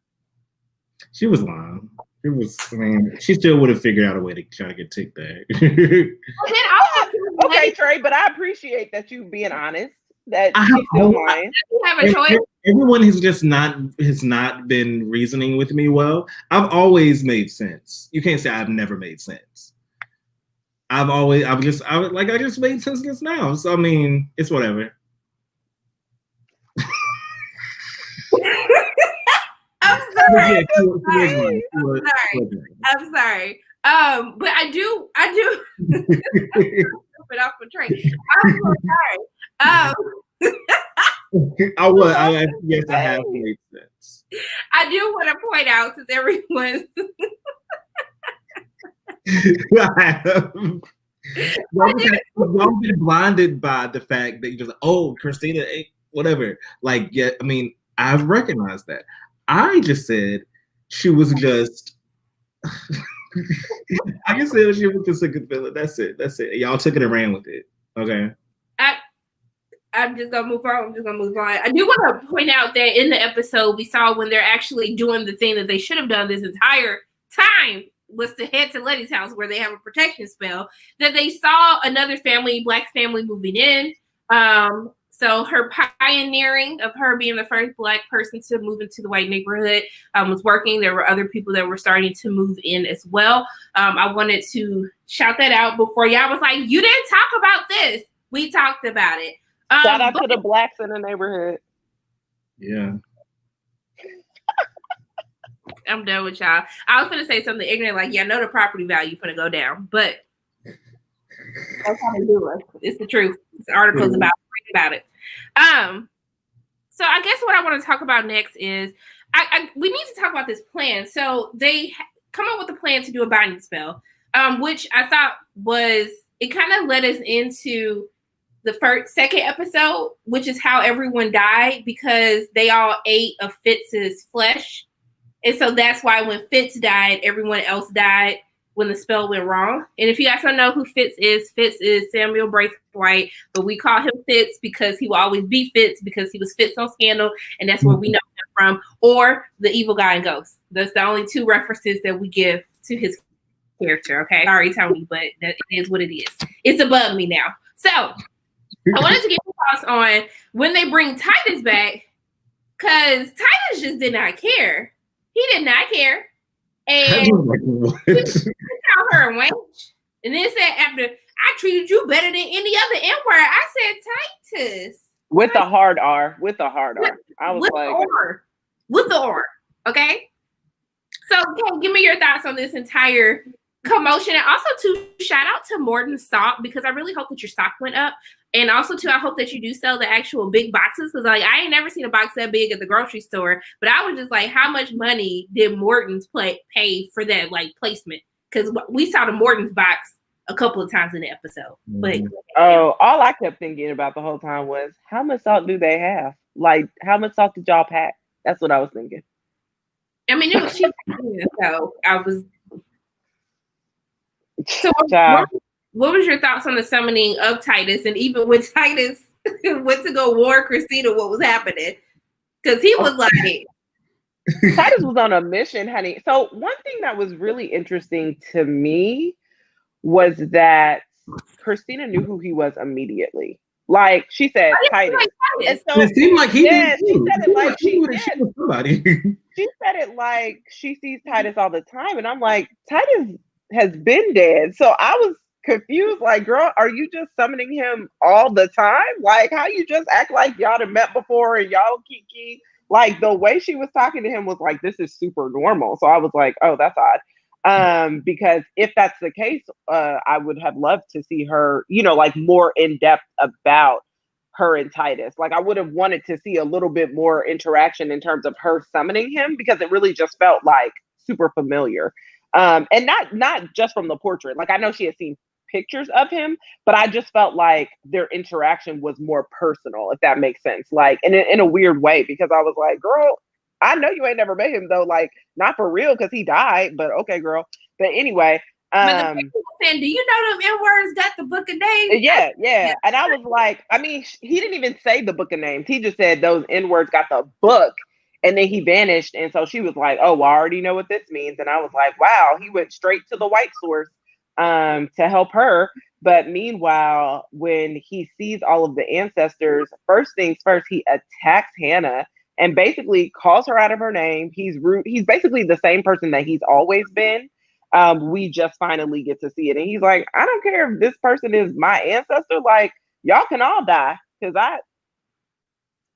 She was lying. It was, I mean, she still would have figured out a way to try to get Tick back. Okay, Trey, but I appreciate that you being honest. That she's still lying. You have a choice. Everyone has not been reasoning with me well. I've always made sense. You can't say I've never made sense. I just made sense just now. So I mean, it's whatever. I'm sorry. I'm sorry. But I do put off for Trey. I'm so sorry. Yes, I have made sense. I do want to point out, since everyone's y'all been blinded by the fact that you just, oh, Christina, whatever. Like, yeah, I mean, I've recognized that. I just said she was just. I just said she was just a good villain. That's it. Y'all took it and ran with it. Okay. I'm just gonna move on. I do want to point out that in the episode we saw when they're actually doing the thing that they should have done this entire time was to head to Letty's house where they have a protection spell, that they saw another family, Black family, moving in. So her pioneering of her being the first Black person to move into the white neighborhood was working. There were other people that were starting to move in as well. I wanted to shout that out before y'all was like, you didn't talk about this. We talked about it. Shout out to the Blacks in the neighborhood. Yeah. I'm done with y'all. I was going to say something ignorant, like, yeah, I know the property value going to go down, but that's how they do it. It's the truth. It's articles about it. So I guess what I want to talk about next is we need to talk about this plan. So they come up with a plan to do a binding spell, which I thought it kind of led us into the second episode, which is how everyone died because they all ate of Fitz's flesh. And so that's why when Fitz died, everyone else died when the spell went wrong. And if you guys don't know who Fitz is Samuel Braithwaite, but we call him Fitz because he will always be Fitz because he was Fitz on Scandal, and that's where we know him from, or the evil guy in Ghost. That's the only two references that we give to his character, okay? Sorry, Tony, but that is what it is. It's above me now. So I wanted to get your thoughts on when they bring Titus back, because Titus just did not care. He did not care. And he called her a wench. And then said, after, I treated you better than any other N-word. I said, Titus. With the hard R. I was with the R. Okay? So, okay, give me your thoughts on this entire commotion. And also, to shout out to Morton's stock, because I really hope that your stock went up. And also, too, I hope that you do sell the actual big boxes, because like I ain't never seen a box that big at the grocery store. But I was just like, how much money did Morton's pay for that like placement? Because we saw the Morton's box a couple of times in the episode. But all I kept thinking about the whole time was, how much salt do they have? Like, how much salt did y'all pack? That's what I was thinking. I mean, it was cheap, so I was. So, what was your thoughts on the summoning of Titus, and even when Titus went to go warn Christina what was happening? Because he was like, Titus was on a mission, honey. So one thing that was really interesting to me was that Christina knew who he was immediately. Like she said, Titus. Like Titus. And so, it seemed like he did too. She said it like she was somebody. She said it like she sees Titus all the time, and I'm like, Titus has been dead. So I was confused. Like, girl, are you just summoning him all the time? Like, how you just act like y'all have met before and y'all kiki? Like the way she was talking to him was like, this is super normal. So I was like, oh, that's odd. Because if that's the case, I would have loved to see her, like more in depth about her and Titus. Like I would have wanted to see a little bit more interaction in terms of her summoning him, because it really just felt like super familiar. And not just from the portrait. Like I know she had seen pictures of him, but I just felt like their interaction was more personal, if that makes sense. Like in a weird way, because I was like, girl, I know you ain't never met him though, like not for real, because he died, but okay, girl. But anyway, but the people saying, do you know them N-words got the book of names? Yeah. And I was like, I mean, he didn't even say the book of names. He just said those N-words got the book. And then he vanished. And so she was like, oh, well, I already know what this means. And I was like, wow, he went straight to the white source to help her. But meanwhile, when he sees all of the ancestors, first things first, he attacks Hannah and basically calls her out of her name. He's rude. He's basically the same person that he's always been. We just finally get to see it. And he's like, I don't care if this person is my ancestor. Like, y'all can all die, because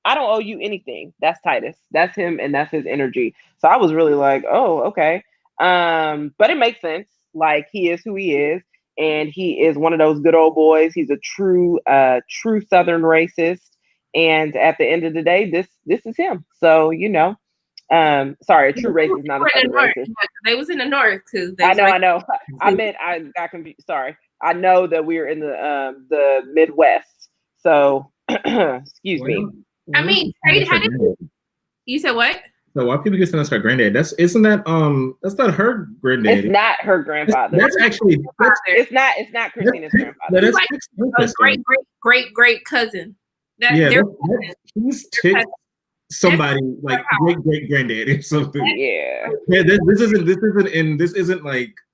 I don't owe you anything. That's Titus. That's him, and that's his energy. So I was really like, oh, okay. But it makes sense. Like he is who he is, and he is one of those good old boys. He's a true Southern racist. And at the end of the day, this is him. So sorry, a true racist, not a Southern racist. They was in the north because I know. I got confused. Sorry. I know that we're in the Midwest. So excuse me. I mean, how did you say what? So why people get sent us her granddad? That's not her granddad. It's not her grandfather. That's actually it's not Christina's grandfather. It's like a great cousin. He's somebody like great granddad or something. Yeah.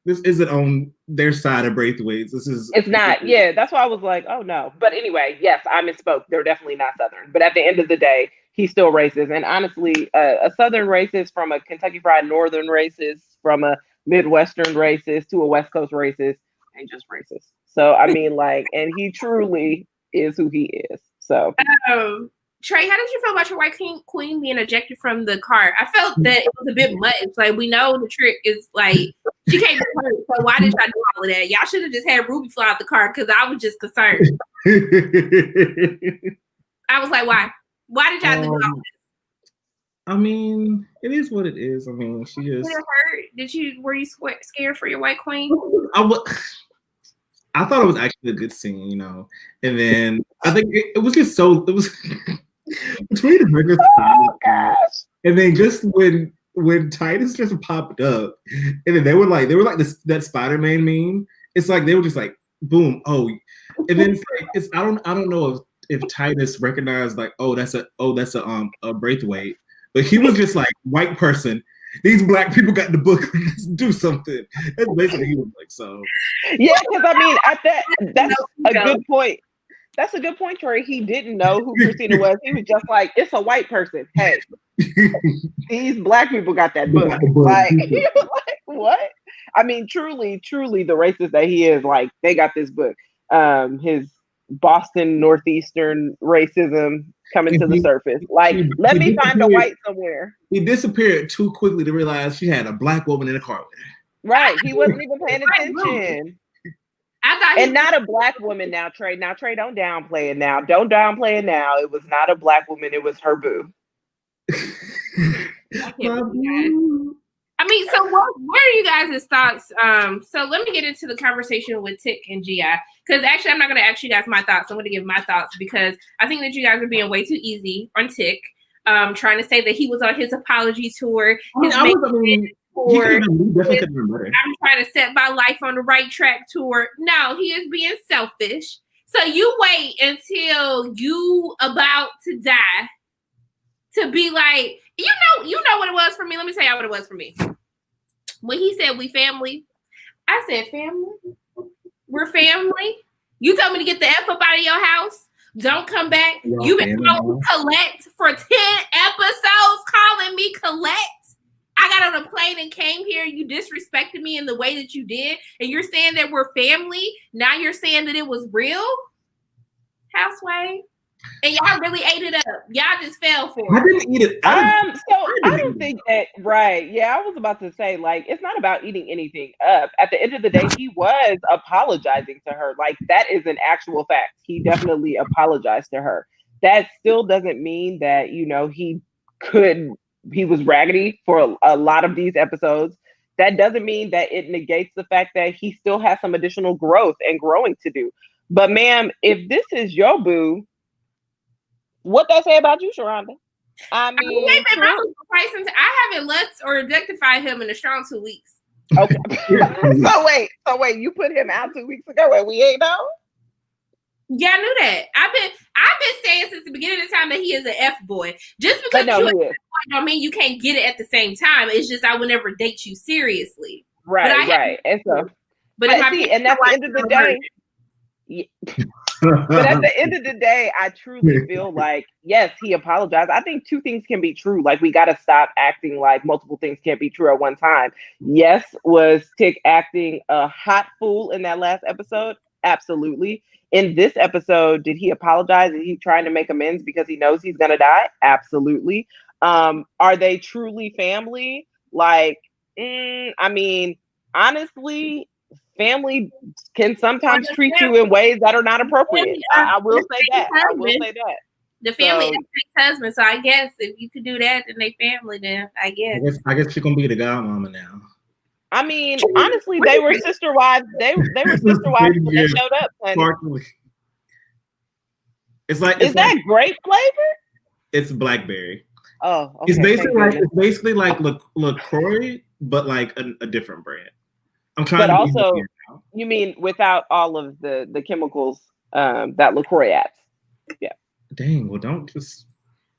This isn't on their side of Braithwaite's. It's not. Yeah, that's why I was like, oh no. But anyway, yes, I misspoke. They're definitely not Southern. But at the end of the day, he's still racist. And honestly, a Southern racist from a Kentucky Fried Northern racist, from a Midwestern racist to a West Coast racist, ain't just racist. So I mean, like, and he truly is who he is. So Trey, how did you feel about your white queen being ejected from the car? I felt that it was a bit much. Like, we know the trick is like she can't be hurt. So why did y'all do all of that? Y'all should have just had Ruby fly out the car, because I was just concerned. I was like, why? Why did y'all do all this? I mean, it is what it is. I mean, she just. Did you? Were you scared for your white queen? I thought it was actually a good scene, and then I think it was just so. It was between her just. Oh gosh! And then just when Titus just popped up, and then they were like that Spider-Man meme. It's like they were just like boom, oh, and then it's like I don't know if Titus recognized like that's a Braithwaite, but he was just like white person. These black people got the book. Do something. That's basically he was like so. Yeah, because I mean, that's a good point. That's a good point, Troy. He didn't know who Christina was. He was just like, it's a white person. Hey, these black people got that book. Like, he was like, what? I mean, truly, the racist that he is, like, they got this book. His Boston Northeastern racism coming to the surface. Like, let me find a white somewhere. He disappeared too quickly to realize she had a black woman in the car with her. Right. He wasn't even paying attention. And not a black woman now, Trey. Now, Trey, don't downplay it now. Don't downplay it now. It was not a black woman. It was her boo. I mean, so what are you guys' thoughts? So let me get into the conversation with Tick and G.I. Because actually, I'm not going to ask you guys my thoughts. I'm going to give my thoughts because I think that you guys are being way too easy on Tick, trying to say that he was on his apology tour. I'm trying to set my life on the right track tour. No, he is being selfish. So you wait until you about to die to be like, you know what it was for me. Let me tell you what it was for me. When he said we family, I said family. We're family. You told me to get the F up out of your house. Don't come back. You've been calling Colette for 10 episodes, calling me Colette. I got on a plane and came here. You disrespected me in the way that you did. And you're saying that we're family. Now you're saying that it was real. Houseway. And y'all really ate it up. Y'all just fell for it. I didn't eat it. I don't think that, right. Yeah, I was about to say, like, it's not about eating anything up. At the end of the day, he was apologizing to her. Like, that is an actual fact. He definitely apologized to her. That still doesn't mean that, he was raggedy for a lot of these episodes. That doesn't mean that it negates the fact that he still has some additional growth and growing to do. But ma'am, if this is your boo, what they say about you, Sharronda? I haven't left or objectified him in a strong 2 weeks. Okay. So wait, you put him out 2 weeks ago and we ain't know? Yeah, I knew that. I've been saying since the beginning of the time that he is an F boy. Just because you're an F boy don't mean you can't get it at the same time. It's just I would never date you seriously. Right. And so, but that's the end of the day. But at the end of the day, I truly feel like, yes, he apologized. I think two things can be true. Like, we got to stop acting like multiple things can't be true at one time. Yes, was Tick acting a hot fool in that last episode? Absolutely. In this episode, did he apologize? Is he trying to make amends because he knows he's going to die? Absolutely. Are they truly family? Like, I mean, honestly, family can sometimes treat you in ways that are not appropriate. I will say that. The family is Tick's husband, so I guess if you could do that, then they family. Then I guess she's gonna be the godmama now. I mean, honestly, they were sister wives. They were sister wives when they showed up. Honey. It's like, is that grape flavor? It's blackberry. Oh, okay. It's basically like LaCroix, but like a different brand. I'm trying. But also, you mean without all of the chemicals that LaCroix adds? Yeah. Dang. Well, don't just.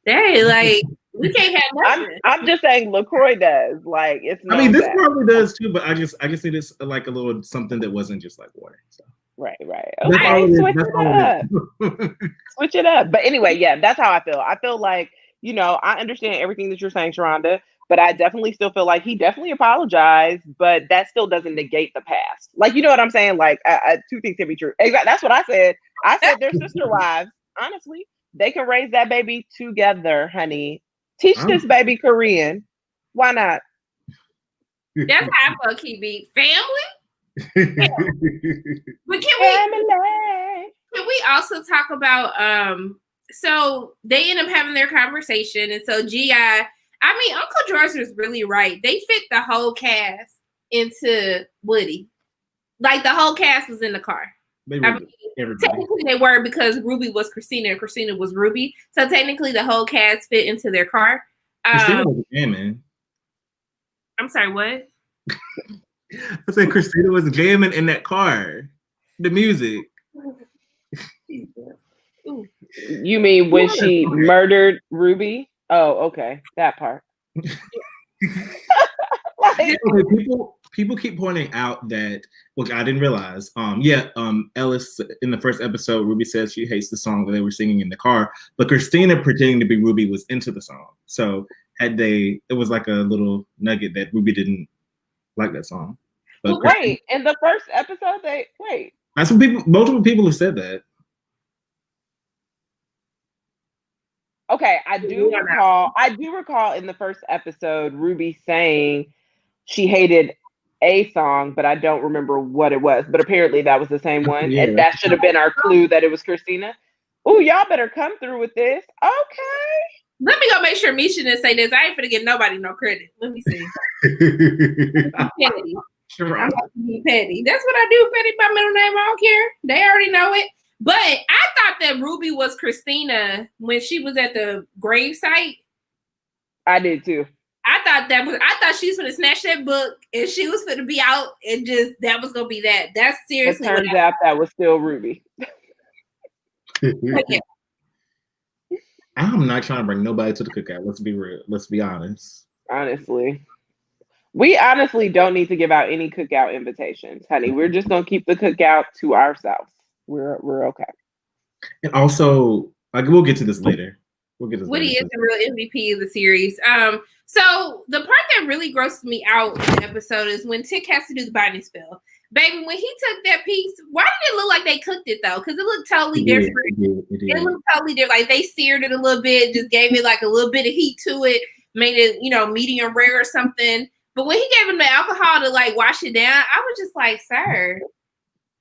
Dang, like we can't have nothing. I'm just saying LaCroix does. Like, it's. I mean, this probably does too, but I just need this like a little something that wasn't just like water. So. Right. Okay, switch it up. But anyway, yeah, that's how I feel. I feel like, I understand everything that you're saying, Sharronda, but I definitely still feel like he definitely apologized, but that still doesn't negate the past. Like, you know what I'm saying? Like, two things can be true. Exactly. That's what I said. I said they're sister wives. Honestly, they can raise that baby together, honey. Teach this baby Korean. Why not? That's how I feel, KB. Family? Yeah. But can we also talk about so they end up having their conversation, and so G.I. I mean, Uncle George was really right. They fit the whole cast into Woody. Like, the whole cast was in the car. Technically they were, because Ruby was Christina and Christina was Ruby. So technically the whole cast fit into their car. Christina was jamming. I'm sorry, what? I said Christina was jamming in that car. The music. You mean when she murdered Ruby? Oh, okay. That part. People keep pointing out that, which I didn't realize. Ellis in the first episode, Ruby says she hates the song that they were singing in the car, but Christina pretending to be Ruby was into the song. So it was like a little nugget that Ruby didn't like that song. But wait, in the first episode, that's what multiple people have said that. Okay, I do recall in the first episode Ruby saying she hated a song, but I don't remember what it was. But apparently that was the same one. Yeah, and that should have been our clue that it was Christina. Oh, y'all better come through with this. Okay. Let me go make sure Misha didn't say this. I ain't finna give nobody no credit. Let me see. Petty. Sure. I'm about to be petty. That's what I do. Petty by middle name. I don't care. They already know it. But I thought that Ruby was Christina when she was at the gravesite. I did too. I thought she was gonna snatch that book and she was gonna be out and just that was gonna be that. That's seriously. It turns out that was still Ruby. Yeah. I'm not trying to bring nobody to the cookout. Let's be real. Let's be honest. Honestly. We honestly don't need to give out any cookout invitations, honey. We're just gonna keep the cookout to ourselves. We're okay. And also, we'll get to this later. Woody is the real MVP of the series. So the part that really grosses me out in the episode is when Tick has to do the binding spell. Baby, when he took that piece, why did it look like they cooked it though? Because it looked totally different. It looked totally different. Like they seared it a little bit, just gave it like a little bit of heat to it, made it, medium rare or something. But when he gave him the alcohol to like wash it down, I was just like, sir,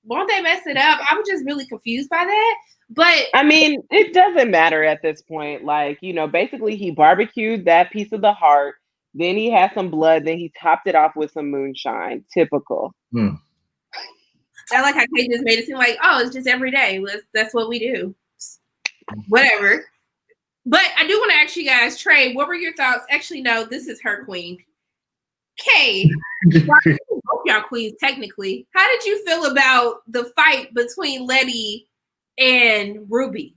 won't they mess it up? I was just really confused by that. But I mean, it doesn't matter at this point. Like, basically he barbecued that piece of the heart. Then he had some blood. Then he topped it off with some moonshine. Typical. I like how Kate just made it seem like, oh, it's just every day. That's what we do. Whatever. But I do want to ask you guys, Trey, what were your thoughts? Actually, no, this is her queen. Kay, both y'all queens technically. How did you feel about the fight between Letty and Ruby?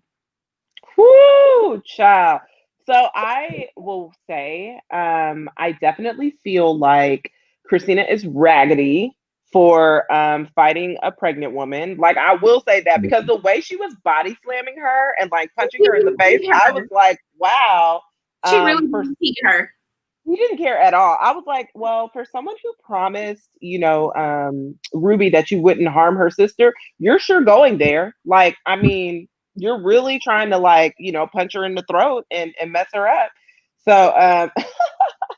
Whoo, child. So I will say, I definitely feel like Christina is raggedy for fighting a pregnant woman. Like, I will say that because the way she was body slamming her and like punching her in the face, I was like, wow. She really beat her. He didn't care at all. I was like, well, for someone who promised, Ruby that you wouldn't harm her sister, you're sure going there. Like, I mean, you're really trying to like, punch her in the throat and mess her up. So,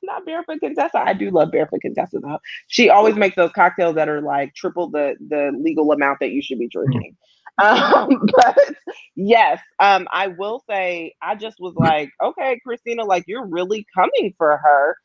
not Barefoot Contessa. I do love Barefoot Contessa though. She always makes those cocktails that are like triple the legal amount that you should be drinking. But yes, I will say I just was like, okay, Christina, like you're really coming for her.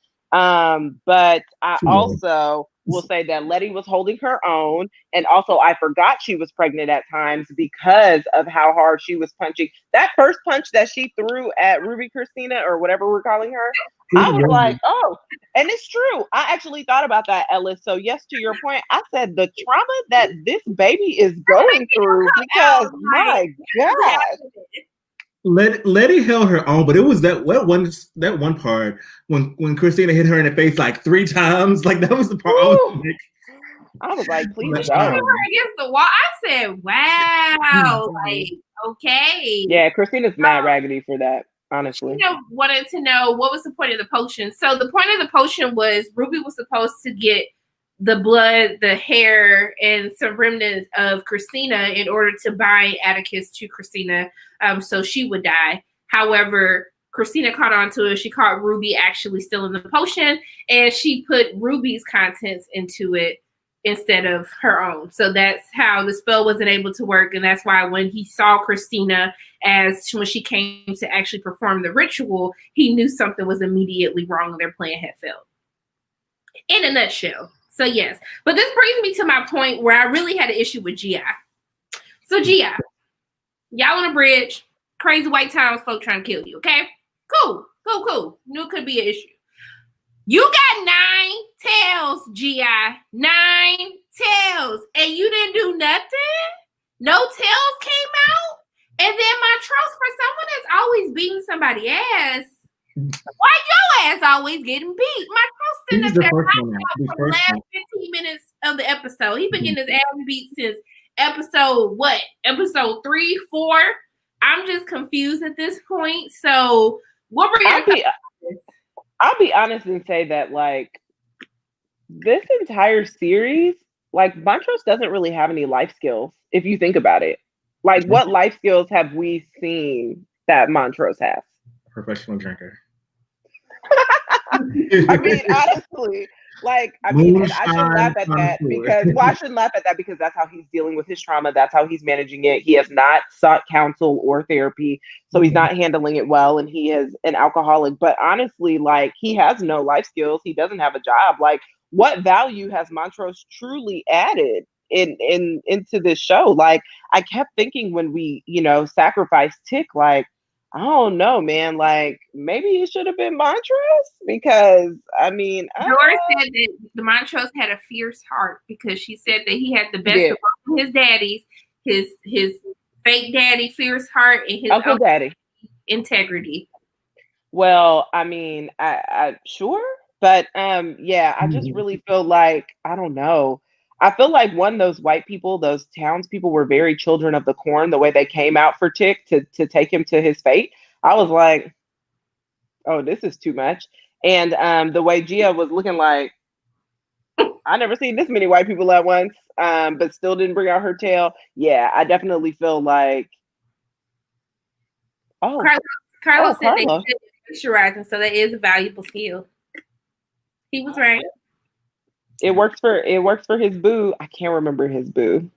But I also will say that Letty was holding her own. And also I forgot she was pregnant at times because of how hard she was punching. That first punch that she threw at Ruby Christina or whatever we're calling her, I was like, oh, and it's true. I actually thought about that, Ellis. So yes, to your point, I said the trauma that this baby is going through because my God. Letty held her own, but it was that one part when Christina hit her in the face like 3 times. Like that was the part I was like, please don't. Her against the wall. I said, wow, like okay. Yeah, Christina's mad raggedy for that. Honestly, wanted to know what was the point of the potion. So the point of the potion was Ruby was supposed to get the blood, the hair, and some remnants of Christina in order to bind Atticus to Christina, so she would die. However, Christina caught on to it. She caught Ruby actually still in the potion, and she put Ruby's contents into it instead of her own. So that's how the spell wasn't able to work. And that's why when he saw Christina when she came to actually perform the ritual, he knew something was immediately wrong and their plan had failed. In a nutshell. So yes. But this brings me to my point where I really had an issue with G.I. So G.I., y'all on a bridge, crazy white townsfolk trying to kill you, okay? Cool. Knew it could be an issue. You got 9 tails, G.I. 9 tails. And you didn't do nothing? No tails came out? And then Montrose, for someone that's always beating somebody's ass, why your ass always getting beat? Montrose sitting up there for the last 15 minutes of the episode. He's been getting his ass beat since episode 3, 4? I'm just confused at this point. So what were your I'll be honest and say that, like, this entire series, like, Montrose doesn't really have any life skills, if you think about it. Like, what life skills have we seen that Montrose has? Professional drinker. I mean, honestly, Like, I mean, and I shouldn't laugh Moonshine at that connoisseur. because, well, I shouldn't laugh at that because that's how he's dealing with his trauma. That's how he's managing it. He has not sought counsel or therapy, so he's not handling it well, and he is an alcoholic. But honestly, like, he has no life skills. He doesn't have a job. Like, what value has Montrose truly added into this show? Like, I kept thinking when we, sacrificed Tick, like, I don't know, man. Like, maybe it should have been Montrose because, I mean, Dora said that the Montrose had a fierce heart because she said that he had the best of both his daddies, his fake daddy fierce heart and his Uncle Daddy integrity. Well, I mean, I sure, but yeah, I just really feel like, I don't know. I feel like those white people, those townspeople were very children of the corn, the way they came out for Tick to take him to his fate. I was like, oh, this is too much. And the way Gia was looking like, I never seen this many white people at once, but still didn't bring out her tail. Yeah, I definitely feel like, Carlos said that he did picturizing, so that is a valuable skill. He was right. It works for his boo. I can't remember his boo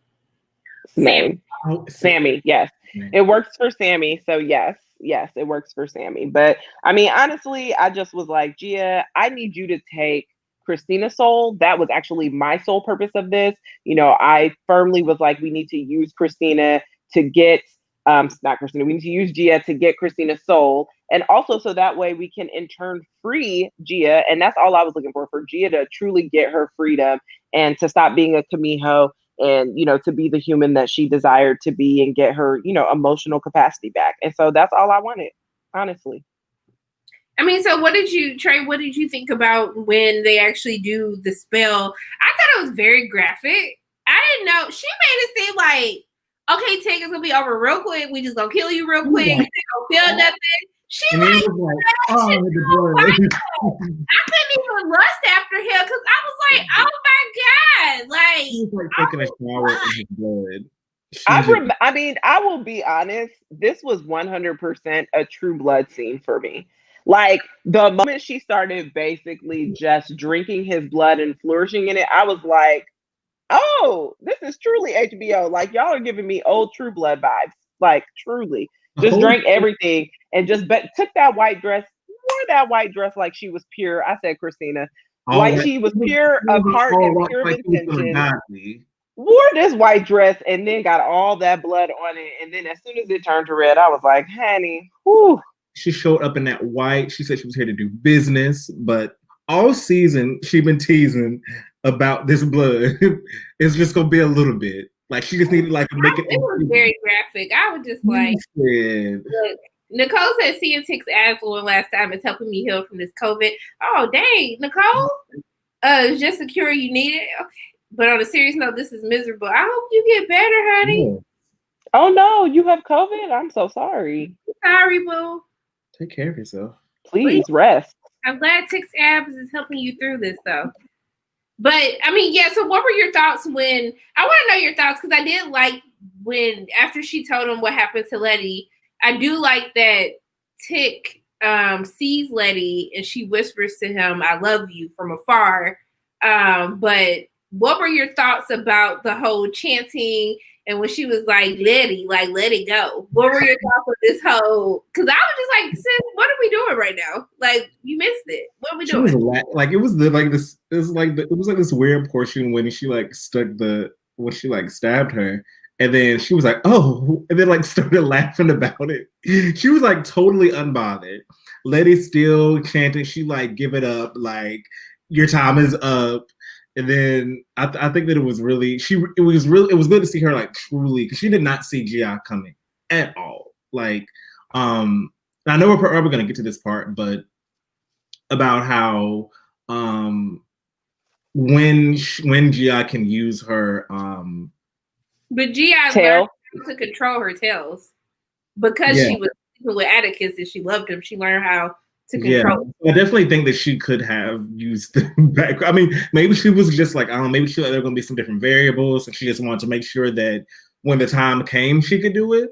name. Sammy. Yes, it works for Sammy. So yes, it works for Sammy. But I mean, honestly, I just was like, Gia, I need you to take Christina's soul. That was actually my sole purpose of this. I firmly was like, we need to use Christina to get not Christina. We need to use Gia to get Christina's soul. And also so that way we can in turn free Gia. And that's all I was looking for Gia to truly get her freedom and to stop being a Kamiho and, to be the human that she desired to be and get her, emotional capacity back. And so that's all I wanted, honestly. I mean, so Trey, what did you think about when they actually do the spell? I thought it was very graphic. I didn't know. She made it seem like, okay, Tick, it's gonna be over real quick. We just gonna kill you real quick. You don't feel nothing. She like, I couldn't even lust after him because I was like, oh my god, like he was like taking a shower in his blood. I mean, I will be honest. This was 100% a True Blood scene for me. Like, the moment she started basically just drinking his blood and flourishing in it, I was like, oh, this is truly HBO. Like, y'all are giving me old True Blood vibes. Like, truly. Just drank everything and just took that white dress, wore that white dress like she was pure. I said, Christina, like she was pure of heart and pure of intention. Wore this white dress and then got all that blood on it. And then as soon as it turned to red, I was like, honey, whew. She showed up in that white. She said she was here to do business, but all season she been teasing about this blood. It's just gonna be a little bit. Like, she just needed like to make it. It was very graphic. I was just like, look, Nicole said seeing Tick's abs one last time is helping me heal from this COVID. Oh dang, Nicole. It's just the cure you needed. Okay. But on a serious note, this is miserable. I hope you get better, honey. Yeah. Oh no, you have COVID? I'm so sorry. Sorry, boo. Take care of yourself. Please rest. I'm glad Tick's abs is helping you through this, though. But I mean, yeah. So, what were your thoughts when? I want to know your thoughts because I did like when after she told him what happened to Letty. I do like that Tick sees Letty and she whispers to him, "I love you" from afar. But what were your thoughts about the whole chanting and when she was like, Letty, like, let it go? What were your thoughts on this whole? Because I was just like, sis, what are we doing right now? Like, you missed it. What are we doing? Like, it was this weird portion when she like when she like stabbed her. And then she was like, oh, and then like started laughing about it. She was like totally unbothered. Letty still chanting. She like, give it up. Like, your time is up. And then I think that it was good to see her like truly, because she did not see Gia coming at all. Like, I know we're probably going to get to this part, but about how when Gia can use her but Gia learned to control her tails because she was with Atticus and she loved him. She learned how to control. I definitely think that she could have used them back. I mean, maybe she was just like, I don't know, maybe she thought there were going to be some different variables and she just wanted to make sure that when the time came, she could do it.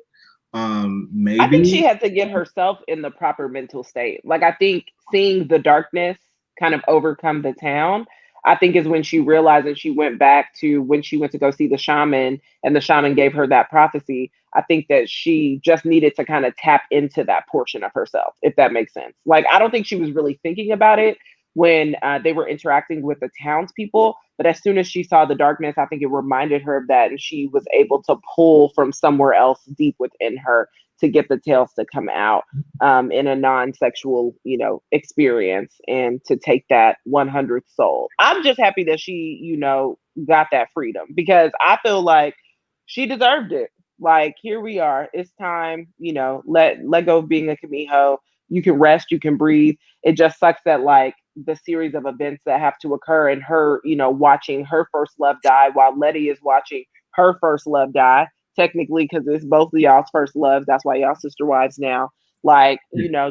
Maybe. I think she had to get herself in the proper mental state. Like, I think seeing the darkness kind of overcome the town, I think is when she realized, and she went back to when she went to go see the shaman, and the shaman gave her that prophecy. I think that she just needed to kind of tap into that portion of herself, if that makes sense. Like, I don't think she was really thinking about it when they were interacting with the townspeople, but as soon as she saw the darkness, I think it reminded her of that, and she was able to pull from somewhere else deep within her to get the tales to come out in a non-sexual, experience, and to take that 100th soul. I'm just happy that she, got that freedom, because I feel like she deserved it. Like, here we are. It's time, let go of being a Kamiho. You can rest, you can breathe. It just sucks that, like, the series of events that have to occur, and her, watching her first love die while Letty is watching her first love die. Technically, because it's both of y'all's first loves. That's why y'all sister wives now. Like,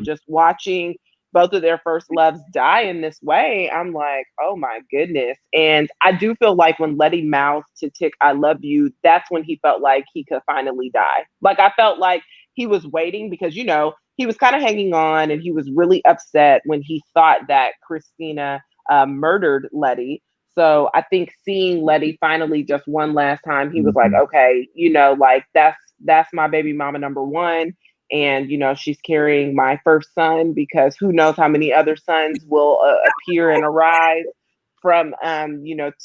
just watching both of their first loves die in this way, I'm like, oh my goodness. And I do feel like when Letty mouthed to Tick, I love you, that's when he felt like he could finally die. Like, I felt like he was waiting, because, he was kind of hanging on, and he was really upset when he thought that Christina murdered Letty. So I think seeing Letty finally just one last time, he was like, okay, like, that's my baby mama number one. And, she's carrying my first son, because who knows how many other sons will appear and arise from,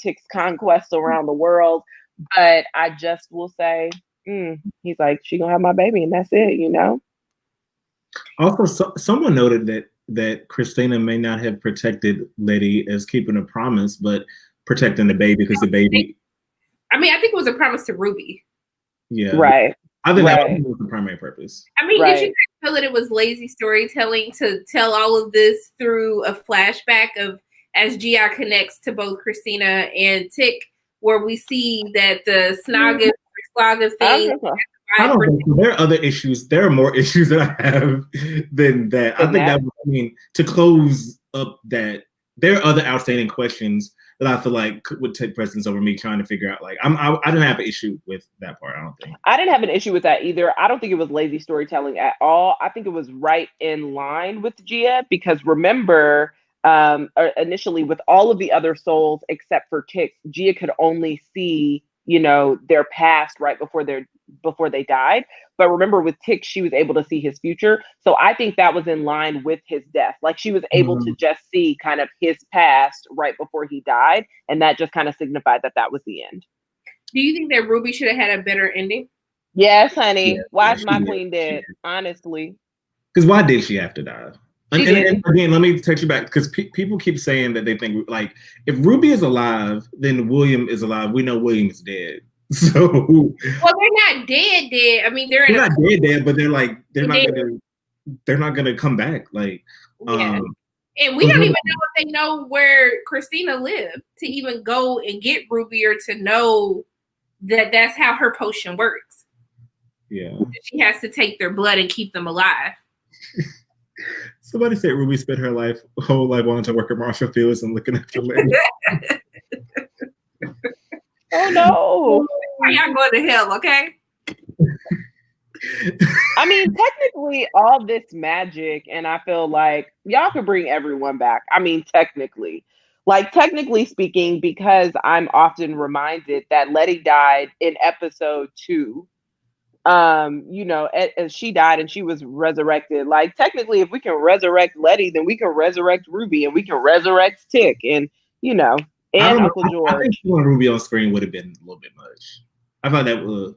Tick's conquests around the world. But I just will say, he's like, she gonna have my baby, and that's it, Also, someone noted that Christina may not have protected Letty as keeping a promise, but protecting the baby, because the baby. I mean, I think it was a promise to Ruby. Yeah. Right. I think that was the primary purpose. I mean, did you feel that it was lazy storytelling to tell all of this through a flashback of as Gia connects to both Christina and Tick, where we see that the Snaga thing. I don't think so. There are other issues. There are more issues that I have than that. I think that to close up that there are other outstanding questions that I feel like would take precedence over me trying to figure out. Like, I didn't have an issue with that part. I don't think. I didn't have an issue with that either. I don't think it was lazy storytelling at all. I think it was right in line with Gia, because remember, initially with all of the other souls except for Tick, Gia could only see, their past right before they died. But remember, with Tick, she was able to see his future. So I think that was in line with his death. Like, she was able to just see kind of his past right before he died. And that just kind of signified that was the end. Do you think that Ruby should have had a better ending? Yes, honey. Yeah, why is my queen dead? Honestly. Because why did she have to die? And again, let me take you back, because people keep saying that they think, like, if Ruby is alive, then William is alive. We know William is dead. So, well, they're not dead. I mean, they're not dead, but they're not gonna come back. Like, and we don't even know if they know where Christina lived to even go and get Ruby, or to know that that's how her potion works. Yeah, she has to take their blood and keep them alive. Somebody said Ruby spent her whole life wanting to work at Marshall Fields and looking after Letty. Oh no! Y'all going to hell, okay? I mean, technically, all this magic, and I feel like y'all could bring everyone back. I mean, technically speaking, because I'm often reminded that Letty died in episode 2. As she died and she was resurrected. Like, technically, if we can resurrect Letty, then we can resurrect Ruby, and we can resurrect Tick, and Uncle George. I think Ruby on screen would have been a little bit much. I thought that was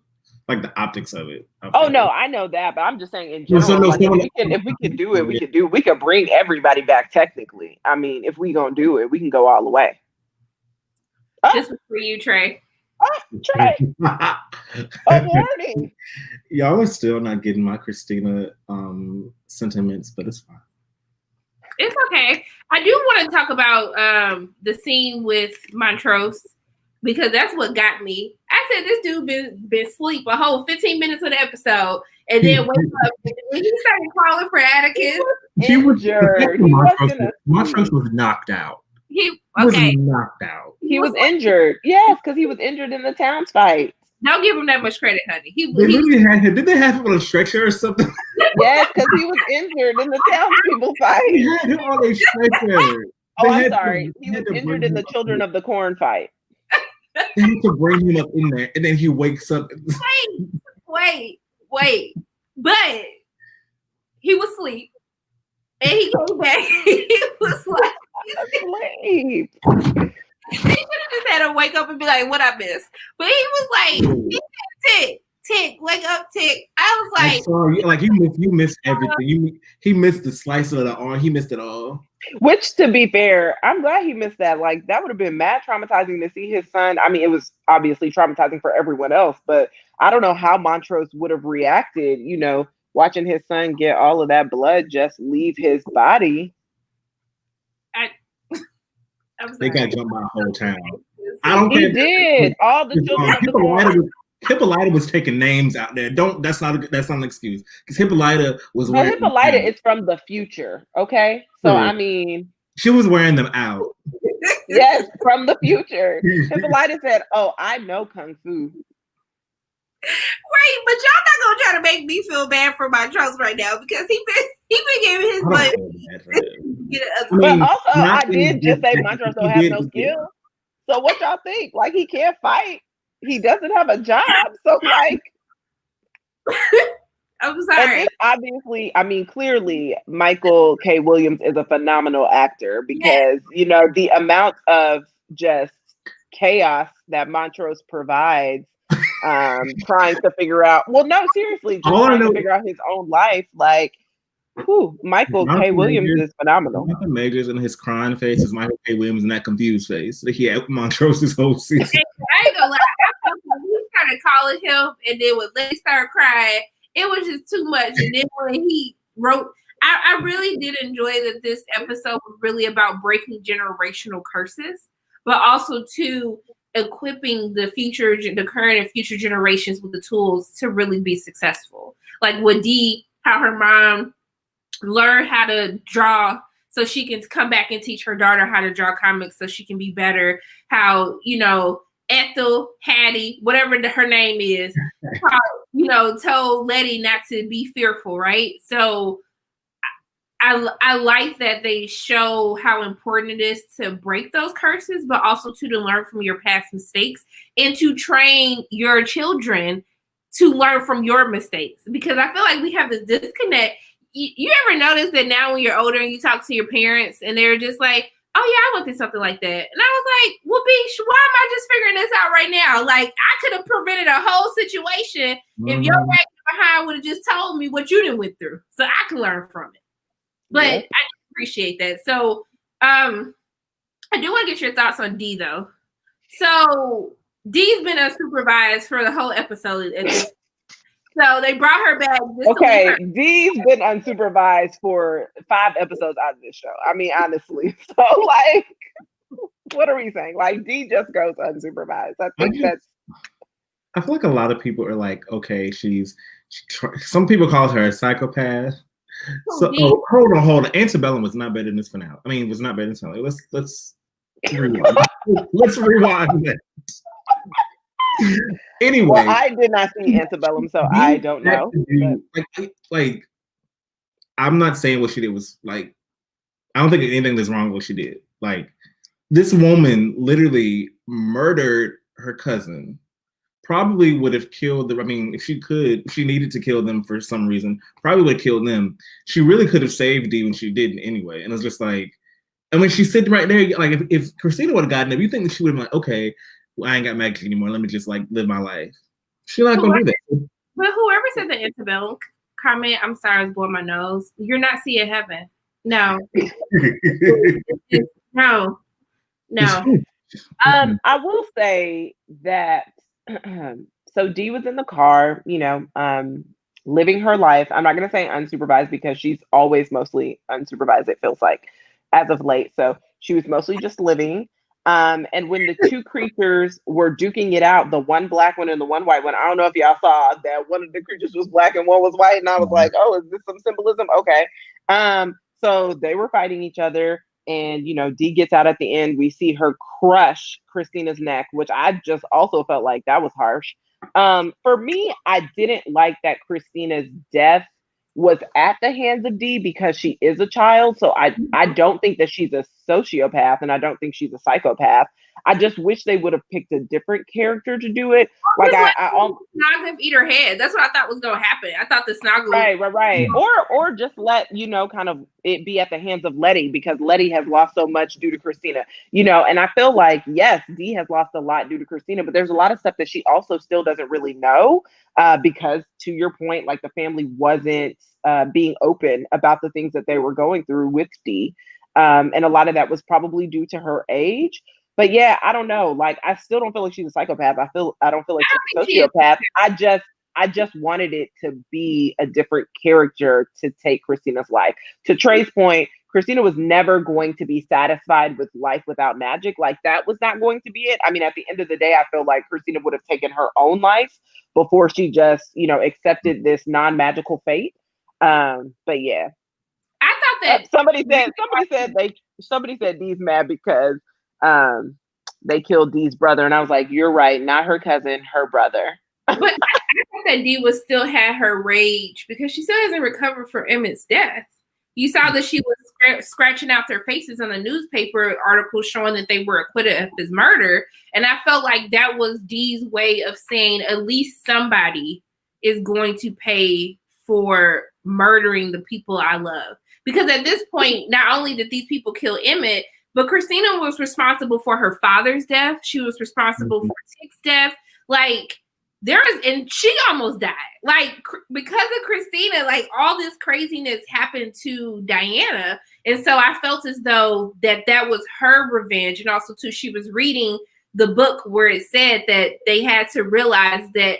like the optics of it. Oh no, I know that, but I'm just saying in general. If we can do it, we could bring everybody back. Technically, I mean, if we gonna do it, we can go all the way. This is for you, Trey. Trey. A warning. Y'all are still not getting my Christina sentiments, but it's fine. It's okay. I do want to talk about the scene with Montrose, because that's what got me. I said this dude been asleep a whole 15 minutes of the episode, and then wake up when he started calling for Atticus. Montrose was knocked out. He was knocked out. He was injured. Yes, because he was injured in the towns fight. Don't give him that much credit, honey. Did they have him on a stretcher or something? Yes, because he was injured in the townspeople fight. He had him on a stretcher. Oh, I'm sorry. He was injured in the Children of the Corn fight. They had to bring him up in there, and then he wakes up. Wait. But he was asleep. And he came back. He was like, asleep. He should have just had to wake up and be like, what I missed. But he was like, he said, Tick, wake up, Tick. I was like, sorry, like you missed everything. He missed the slice of the arm. He missed it all. Which, to be fair, I'm glad he missed that. Like, that would have been mad traumatizing to see his son. I mean, it was obviously traumatizing for everyone else, but I don't know how Montrose would have reacted, you know, watching his son get all of that blood just leave his body. They got jumped by a whole town. I don't care. He did. All the children of the corn. Hippolyta was taking names out there. That's not an excuse. Because Hippolyta was wearing. Hippolyta is from the future. Okay, so I mean, she was wearing them out. Yes, from the future. Hippolyta said, "Oh, I know kung fu." Right, but y'all not gonna try to make me feel bad for Montrose right now because he been giving his money. But also, I did just say Montrose don't have no skill. So what y'all think? Like, he can't fight. He doesn't have a job. So like, I'm sorry. And obviously, I mean, clearly, Michael K. Williams is a phenomenal actor because you know the amount of just chaos that Montrose provides. Trying to figure out. Well, no, seriously, just trying to figure out his own life. Like, Michael K. Williams is phenomenal. Jonathan Majors and his crying face is Michael K. Williams and that confused face that he had Montrose's whole season. I ain't gonna lie. We started calling him, and then when they started crying, it was just too much. And then when he wrote, I really did enjoy that this episode was really about breaking generational curses, but also to equipping the current and future generations with the tools to really be successful. Like with Dee, how her mom learned how to draw so she can come back and teach her daughter how to draw comics so she can be better. How, you know, Ethel, Hattie, whatever her name is, how, you know, told Letty not to be fearful, right? So I like that they show how important it is to break those curses, but also to learn from your past mistakes and to train your children to learn from your mistakes. Because I feel like we have this disconnect. You ever notice that now when you're older and you talk to your parents and they're just like, oh yeah, I went through something like that. And I was like, well, bitch, why am I just figuring this out right now? Like, I could have prevented a whole situation if your back behind would have just told me what you done went through so I can learn from it. But I appreciate that. So I do want to get your thoughts on Dee, though. So Dee's been unsupervised for the whole episode. So they brought her back. Okay, Dee's been unsupervised for 5 episodes out of this show. I mean, honestly. So, like, what are we saying? Like, Dee just goes unsupervised. I think I feel like a lot of people are like, okay, some people call her a psychopath. So hold on. Antebellum was not better than this finale. I mean, it was not better than this finale. Let's rewind. Let's rewind that. Anyway, well, I did not see Antebellum, so I don't know. Like, I'm not saying what she did was like. I don't think anything that's wrong with what she did. Like, this woman literally murdered her cousin. Probably would have killed them. I mean, if she needed to kill them for some reason, probably would have killed them. She really could have saved Dee when she didn't anyway. And it was just like, and when she's sitting right there, like if Christina would have gotten it, you think that she would have been like, okay, well, I ain't got magic anymore. Let me just like live my life. She's not gonna do that. But whoever said the Antebellum comment, I'm sorry, I was blowing my nose. You're not seeing heaven. No. No. I will say that. So Dee was in the car, you know, living her life. I'm not going to say unsupervised because she's always mostly unsupervised, it feels like, as of late. So she was mostly just living. And when the 2 creatures were duking it out, the one black one and the one white one, I don't know if y'all saw that one of the creatures was black and one was white. And I was like, oh, is this some symbolism? Okay. So they were fighting each other. And, you know, Dee gets out at the end. We see her crush Christina's neck, which I just also felt like that was harsh. For me, I didn't like that Christina's death was at the hands of Dee because she is a child. So I don't think that she's a sociopath, and I don't think she's a psychopath. I just wish they would have picked a different character to do it. Like Snog eat her head. That's what I thought was gonna happen. I thought the Snog right. Or just let, kind of it be at the hands of Letty, because Letty has lost so much due to Christina. And I feel like, yes, Dee has lost a lot due to Christina, but there's a lot of stuff that she also still doesn't really know, because to your point, like the family wasn't being open about the things that they were going through with Dee. And a lot of that was probably due to her age. But yeah, I don't know. Like, I still don't feel like she's a psychopath. I don't feel like she's a sociopath. I just wanted it to be a different character to take Christina's life. To Trey's point, Christina was never going to be satisfied with life without magic. Like, that was not going to be it. I mean, at the end of the day, I feel like Christina would have taken her own life before she just, accepted this non-magical fate. But yeah. I thought that somebody said Dee's mad because they killed Dee's brother, and I was like, you're right, not her cousin, her brother. But I thought that Dee was still had her rage because she still hasn't recovered from Emmett's death. You saw that she was scratching out their faces on a newspaper article showing that they were acquitted of his murder, and I felt like that was Dee's way of saying at least somebody is going to pay for murdering the people I love. Because at this point, not only did these people kill Emmett, but Christina was responsible for her father's death. She was responsible for Tick's death. Like, and she almost died. Like, because of Christina, like, all this craziness happened to Diana. And so I felt as though that was her revenge. And also, too, she was reading the book where it said that they had to realize that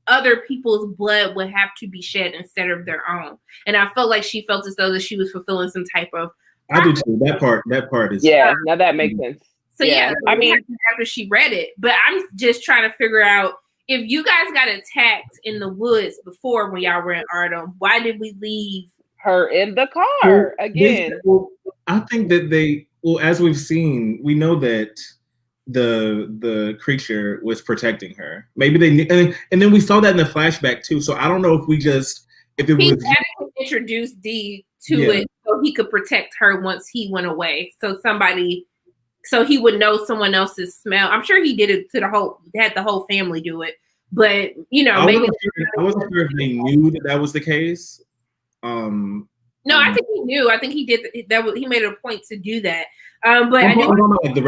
other people's blood would have to be shed instead of their own. And I felt like she felt as though that she was fulfilling some type of. I do too. That part is. Yeah, now that makes sense. So yeah, I mean, after she read it, but I'm just trying to figure out if you guys got attacked in the woods before when y'all were in Artem, why did we leave her in the car again? I think that as we've seen, we know that the creature was protecting her. Maybe and then we saw that in the flashback too. So I don't know if he had to introduce Dee to it so he could protect her once he went away. So he would know someone else's smell. I'm sure he did it had the whole family do it. But maybe I wasn't sure if they knew that was the case. No, I think he knew. I think he did that. He made it a point to do that. But I don't know, like the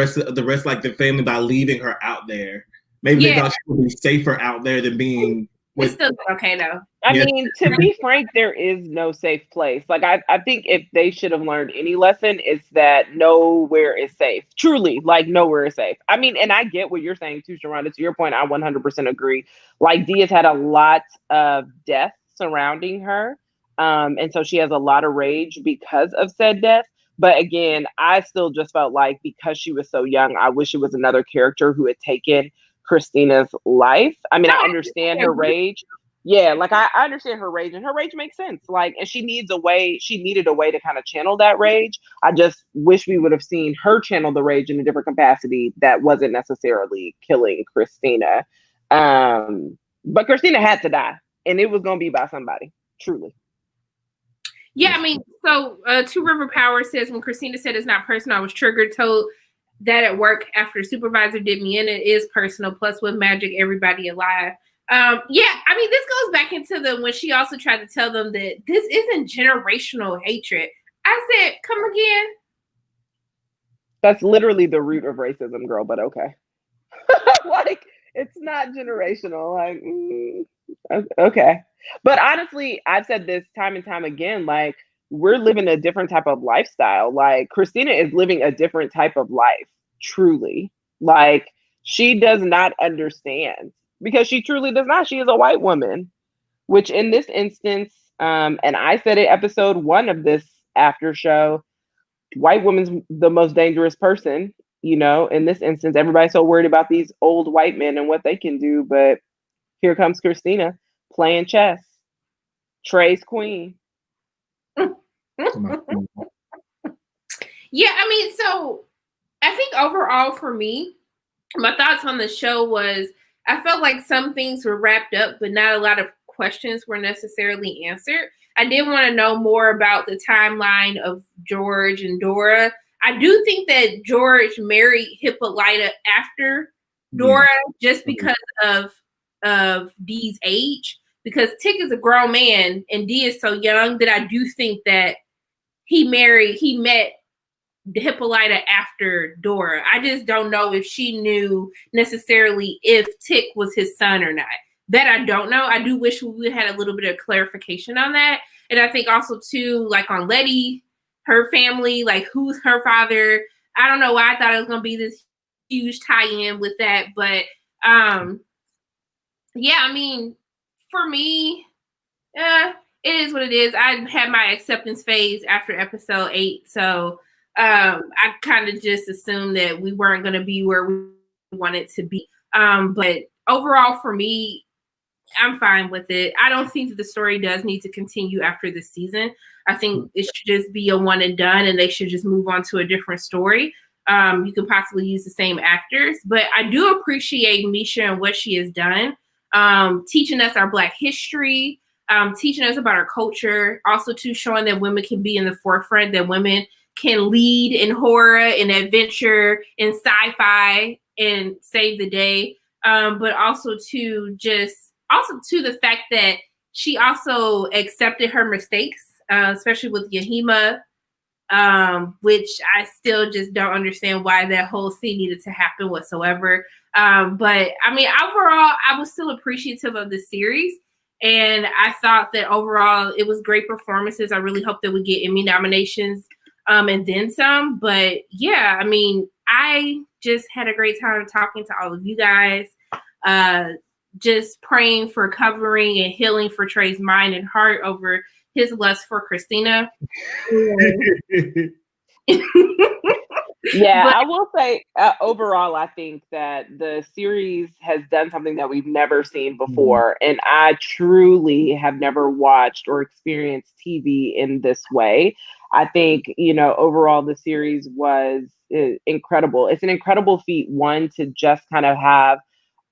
rest, like the family, by leaving her out there. Maybe they thought she would be safer out there than being. It's still okay though. I mean, to be frank, there is no safe place. Like I think if they should have learned any lesson, it's that nowhere is safe. Truly, like nowhere is safe. I mean, and I get what you're saying too, Sharronda. To your point, I 100% agree. Like Dee has had a lot of death surrounding her, and so she has a lot of rage because of said death. But again, I still just felt like because she was so young, I wish it was another character who had taken Christina's life. I mean, I understand her rage. Yeah, like I understand her rage, and her rage makes sense. Like, and she needed a way to kind of channel that rage. I just wish we would have seen her channel the rage in a different capacity that wasn't necessarily killing Christina. But Christina had to die, and it was going to be by somebody, truly. Yeah, I mean, so Two River Power says, when Christina said it's not personal, I was triggered, told that at work after the supervisor did me in. It is personal. Plus, with magic, everybody alive. I mean, this goes back into when she also tried to tell them that this isn't generational hatred. I said, come again? That's literally the root of racism, girl, but okay. Like, it's not generational. Like, okay. But honestly, I've said this time and time again, like, we're living a different type of lifestyle. Like, Christina is living a different type of life, truly. Like, she does not understand, because she truly does not. She is a white woman, which in this instance, and I said it episode 1 of this after show, white woman's the most dangerous person, in this instance. Everybody's so worried about these old white men and what they can do, but here comes Christina playing chess. Trey's queen. Yeah, I mean, so I think overall for me, my thoughts on the show was I felt like some things were wrapped up, but not a lot of questions were necessarily answered. I did want to know more about the timeline of George and Dora. I do think that George married Hippolyta after Dora just because of Dee's age. Because Tick is a grown man and Dee is so young that I do think that he met Hippolyta after Dora. I just don't know if she knew necessarily if Tick was his son or not. That I don't know. I do wish we had a little bit of clarification on that. And I think also too, like on Letty, her family, like who's her father. I don't know why I thought it was gonna be this huge tie-in with that, but yeah, I mean, for me, it is what it is. I had my acceptance phase after episode 8, so I kind of just assumed that we weren't going to be where we wanted to be. But overall, for me, I'm fine with it. I don't think that the story does need to continue after this season. I think it should just be a one and done, and they should just move on to a different story. You could possibly use the same actors, but I do appreciate Misha and what she has done, teaching us our Black history, teaching us about our culture, also too showing that women can be in the forefront, that women can lead in horror and adventure and sci-fi and save the day. But also to the fact that she also accepted her mistakes, especially with Yahima, which I still just don't understand why that whole scene needed to happen whatsoever. But I mean, overall, I was still appreciative of the series. And I thought that overall it was great performances. I really hope that we get Emmy nominations and then some. But yeah, I mean, I just had a great time talking to all of you guys. Just praying for covering and healing for Trey's mind and heart over his lust for Christina. Yeah, I will say overall, I think that the series has done something that we've never seen before. And I truly have never watched or experienced TV in this way. I think, overall, the series was incredible. It's an incredible feat, one, to just kind of have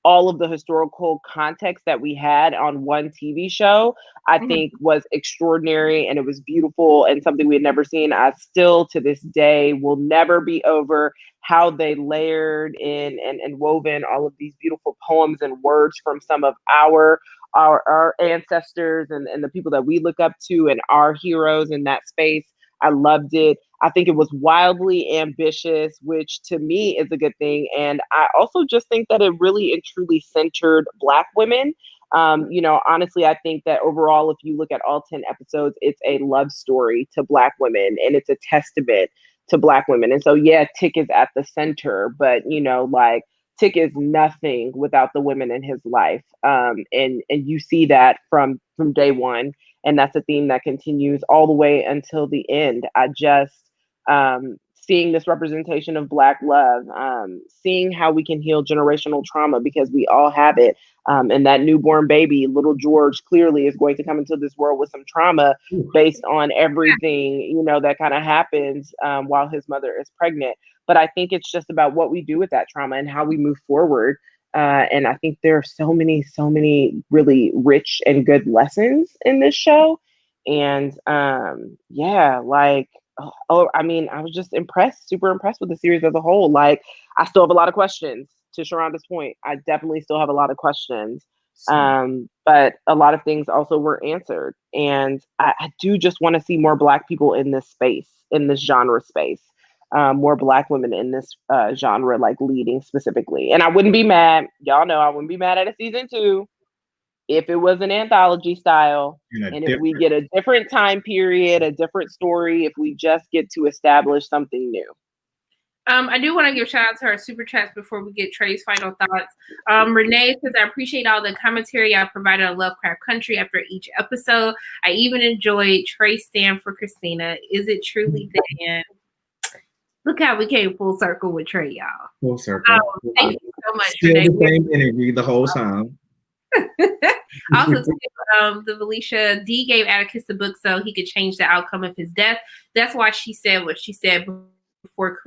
all of the historical context that we had on one TV show, I think was extraordinary, and it was beautiful and something we had never seen. I still, to this day, will never be over how they layered in and woven all of these beautiful poems and words from some of our ancestors and the people that we look up to and our heroes in that space. I loved it. I think it was wildly ambitious, which to me is a good thing. And I also just think that it really and truly centered Black women. Honestly, I think that overall, if you look at all 10 episodes, it's a love story to Black women and it's a testament to Black women. And so, yeah, Tick is at the center, but, Tick is nothing without the women in his life. And you see that from day one. And that's a theme that continues all the way until the end. I just, seeing this representation of Black love, seeing how we can heal generational trauma because we all have it. And that newborn baby, little George, clearly is going to come into this world with some trauma based on everything, that kind of happens while his mother is pregnant. But I think it's just about what we do with that trauma and how we move forward. And I think there are so many really rich and good lessons in this show. And I was just super impressed with the series as a whole. Like, I still have a lot of questions, to Sharronda's point. I definitely still have a lot of questions. But a lot of things also were answered. And I do just want to see more Black people in this space, in this genre space. More Black women in this genre, like leading specifically. And I wouldn't be mad. Y'all know I wouldn't be mad at a season 2 if it was an anthology style and if we get a different time period, a different story, if we just get to establish something new. I do want to give shout out to our super chats before we get Trey's final thoughts. Renee says, I appreciate all the commentary I provided on Lovecraft Country after each episode. I even enjoyed Trey's stand for Christina. Is it truly the end? Look how we came full circle with Trey, y'all. Full circle. Thank you so much, Still Renee. the same energy the whole time. Also, the Felicia D gave Atticus the book so he could change the outcome of his death. That's why she said what she said before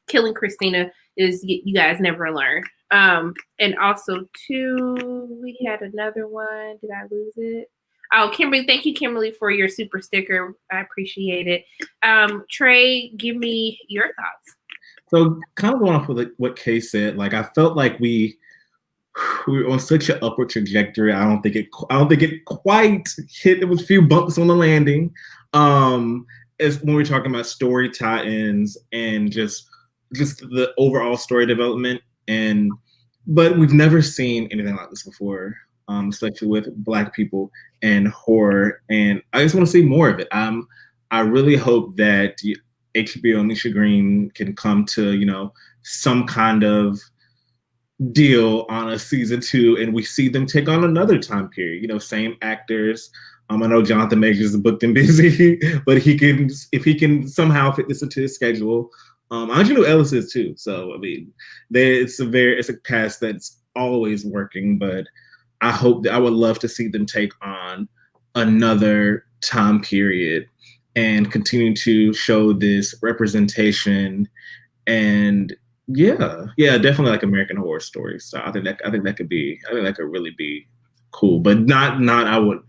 killing Christina is you guys never learn. And also, too, we had another one. Did I lose it? Oh, Kimberly, thank you, Kimberly, for your super sticker. I appreciate it. Trey, give me your thoughts. So, kind of going off with what Kay said, like I felt like we were on such an upward trajectory. I don't think it quite hit. There was a few bumps on the landing. As when we're talking about story tie-ins and just the overall story development, but we've never seen anything like this before, especially with Black people and horror. And I just want to see more of it. I really hope that HBO and Misha Green can come to some kind of deal on a season 2, and we see them take on another time period. Same actors. I know Jonathan Majors is booked and busy, but if he can somehow fit this into his schedule. Angelo Ellis is too. So I mean, it's a cast that's always working. But I would love to see them take on another time period and continue to show this representation. And yeah, definitely like American Horror Story. So I think that could really be cool. But not I would.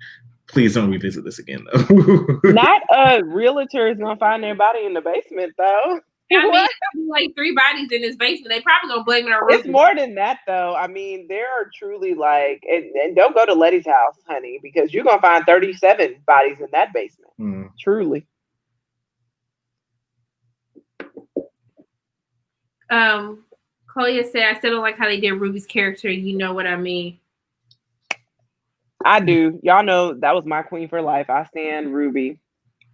Please don't revisit this again, though. Not a realtor is gonna find their body in the basement, though. I mean, like 3 bodies in his basement. They probably gonna blame it on Ruby. It's more than that, though. I mean, there are truly and don't go to Letty's house, honey, because you're gonna find 37 bodies in that basement. Truly. Chloe said, I still don't like how they did Ruby's character. You know what I mean? I do. Y'all know that was my queen for life. I stand Ruby.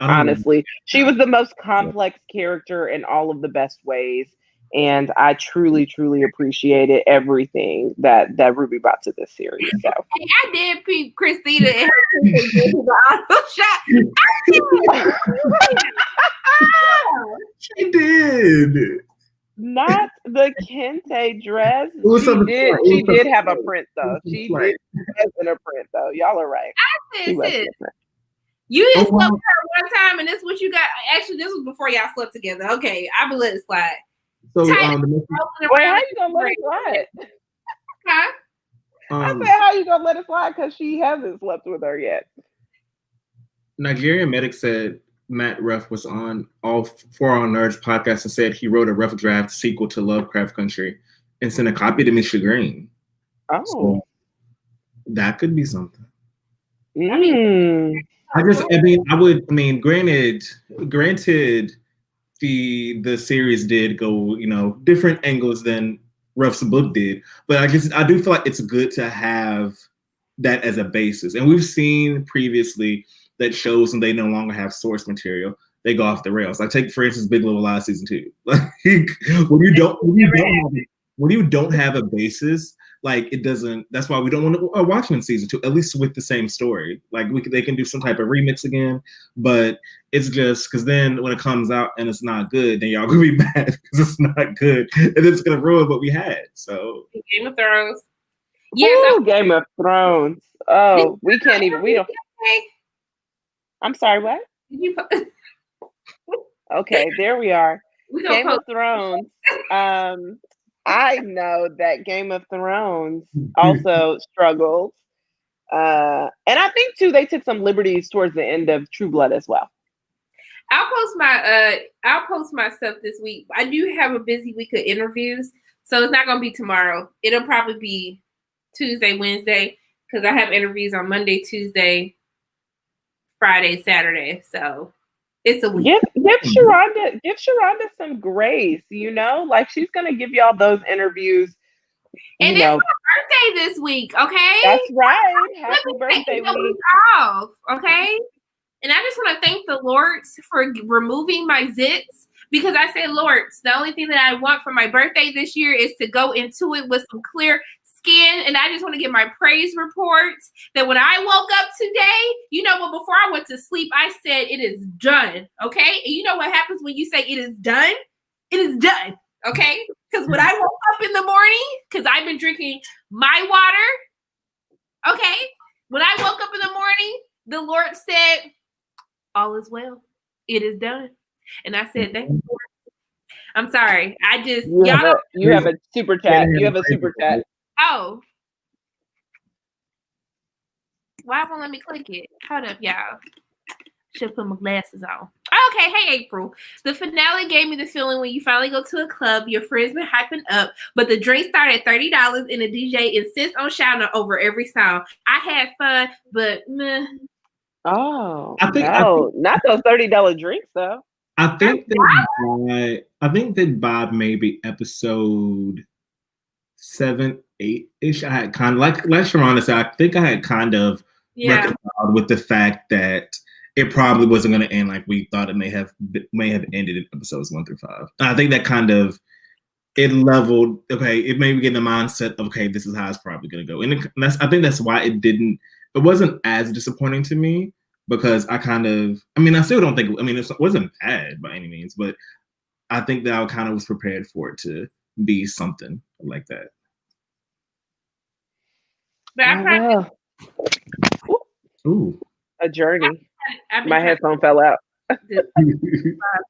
Honestly, she was the most complex character in all of the best ways, and I truly, truly appreciated everything that Ruby brought to this series. So I did peep Christina and the auto shot. She did. Not the Kente dress. She did have a print though. She did have a print though. Y'all are right. I said, you just slept with her one time, and this is what you got. Actually, this was before y'all slept together. Okay, I will let it slide. So, wait, how you gonna let it slide? Huh? I said, how you gonna let it slide? Because she hasn't slept with her yet. Nigerian Medic said Matt Ruff was on all 4 on Nerds podcast and said he wrote a rough draft sequel to Lovecraft Country and sent a copy to Misha Green. Oh, so that could be something. Granted, the series did go, different angles than Ruff's book did, but I do feel like it's good to have that as a basis. And we've seen previously that shows when they no longer have source material, they go off the rails. Like take, for instance, Big Little Lies season 2. Like when you don't have a basis, like it doesn't. That's why we don't want to watch them in season 2, at least with the same story. Like they can do some type of remix again, but it's just because then when it comes out and it's not good, then y'all gonna be mad because it's not good, and it's gonna ruin what we had. So Game of Thrones. Yes, Game of Thrones. Oh, we can't even. We don't. I'm sorry. What? Okay, there we are. Game of Thrones. I know that Game of Thrones also struggled. And I think too they took some liberties towards the end of True Blood as well. I'll post my stuff this week. I do have a busy week of interviews, so it's not gonna be tomorrow. It'll probably be Tuesday, Wednesday, because I have interviews on Monday, Tuesday, Friday, Saturday. So it's a week. Give Sharronda some grace, like she's gonna give y'all those interviews. And it's my birthday this week, okay? That's right. Happy birthday week off, okay? And I just want to thank the Lords for removing my zits, because I said, Lords, the only thing that I want for my birthday this year is to go into it with some clear skin. And I just want to give my praise reports that when I woke up today, before I went to sleep, I said it is done, okay? And you know what happens when you say it is done? It is done, okay? Because when I woke up in the morning, because I've been drinking my water, okay? When I woke up in the morning, the Lord said, all is well. It is done. And I said, thank you, Lord. I'm sorry. You have a super chat. You have a super chat. Oh. Why won't let me click it? Hold up, y'all. Should put my glasses on. Okay, hey April. The finale gave me the feeling when you finally go to a club, your friends been hyping up, but the drinks start at $30 and the DJ insists on shouting over every song. I had fun, but meh. Oh, I think not those $30 drinks though. I think that by maybe episode 7, 8-ish, I had kind of like Sharronda said, I think I had kind of reconciled with the fact that it probably wasn't going to end like we thought it may have ended in episodes 1 through 5. And I think that kind of it leveled. Okay, it made me get in the mindset of okay, this is how it's probably going to go, and I think that's why it wasn't as disappointing to me because I still don't think. It wasn't bad by any means, but I think that I kind of was prepared for it to be something like that. But I probably a journey. My headphone fell out.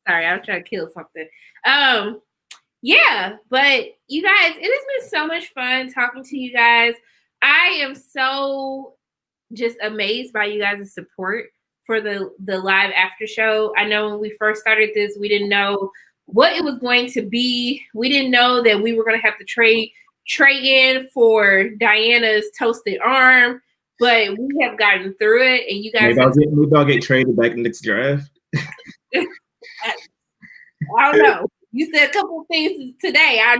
Sorry, I was trying to kill something. Yeah, but you guys, it has been so much fun talking to you guys. I am so just amazed by you guys' support for the live after show. I know when we first started this, we didn't know what it was going to be. We didn't know that we were going to have to trade in for Diana's toasted arm, but we have gotten through it, and you guys. Maybe I'll get traded back in the next draft. I don't know. You said a couple of things today. I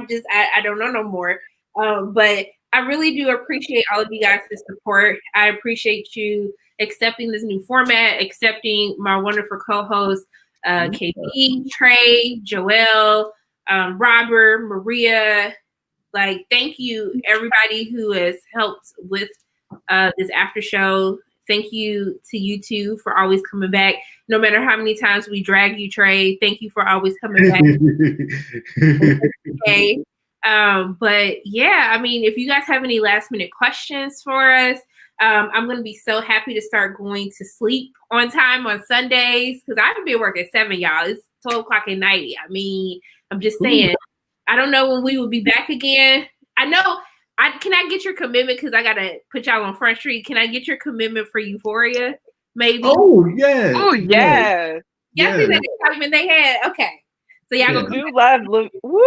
don't know no more. But I really do appreciate all of you guys' support. I appreciate you accepting this new format, accepting my wonderful co-hosts, KB, Trey, Joelle, Robert, Maria. Like, thank you, everybody who has helped with this after show. Thank you to you two for always coming back. No matter how many times we drag you, Trey, thank you for always coming back. Okay. But yeah, I mean, if you guys have any last minute questions for us, I'm going to be so happy to start going to sleep on time on Sundays because I've been working at 7, y'all. It's 12 o'clock at night. I mean, I'm just saying, I don't know when we will be back again. I know. Can I get your commitment? Because I got to put y'all on Front Street. Can I get your commitment for Euphoria? Maybe. Oh, yeah. Oh, yeah. Yes, that's the excitement they had. Okay. So y'all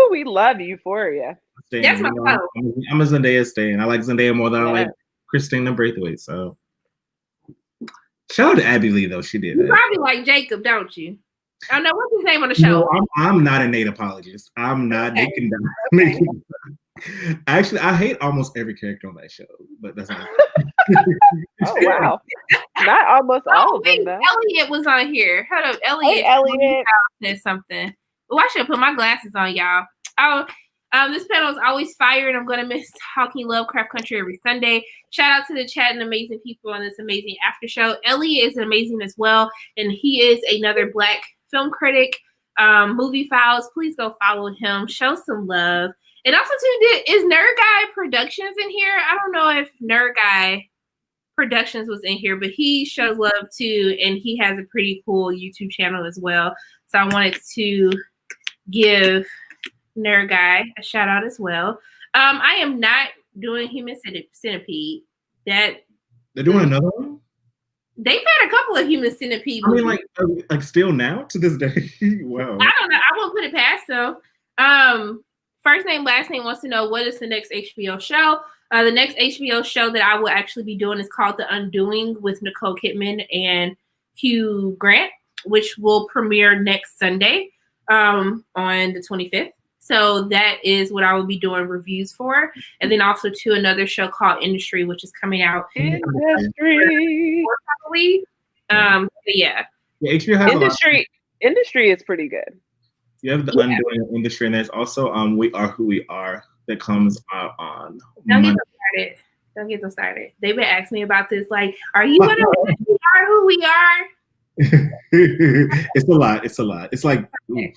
we love Euphoria. That's my vote. I'm a Zendaya stan. I like Zendaya more than I like Christina Braithwaite. So shout out to Abby Lee though. She did that. You probably like Jacob, don't you? I don't know what's his name on the show. No, I'm not a Nate apologist. I'm not. Okay. Actually, I hate almost every character on that show, but that's not. Oh wow! Not almost all of them. Though. Elliot was on here. Hold up, Elliot. Hey, Elliot said something. Oh, I should put my glasses on, y'all. Oh, this panel is always fire, and I'm gonna miss talking Lovecraft Country every Sunday. Shout out to the chat and amazing people on this amazing after show. Elliot is amazing as well, and he is another Black film critic. Movie Files. Please go follow him. Show some love. And also, too, is Nerd Guy Productions in here? I don't know if Nerd Guy Productions was in here, but he shows love, too, and he has a pretty cool YouTube channel as well. So I wanted to give Nerd Guy a shout-out as well. I am not doing Human Centipede. They're doing another one? They've had a couple of Human Centipede movies. I mean, like still now, to this day? Wow. I don't know. I won't put it past them. First name, last name wants to know what is the next HBO show. The next HBO show that I will actually be doing is called The Undoing with Nicole Kidman and Hugh Grant, which will premiere next Sunday on the 25th. So that is what I will be doing reviews for. And then also to another show called Industry, which is coming out. Industry. Probably. Yeah, HBO has Industry is pretty good. You have The Undoing Industry, and there's also We Are Who We Are that comes out on Monday. Don't get them started. They've been asking me about this. Like, are you gonna We Are Who We Are? It's a lot. It's like when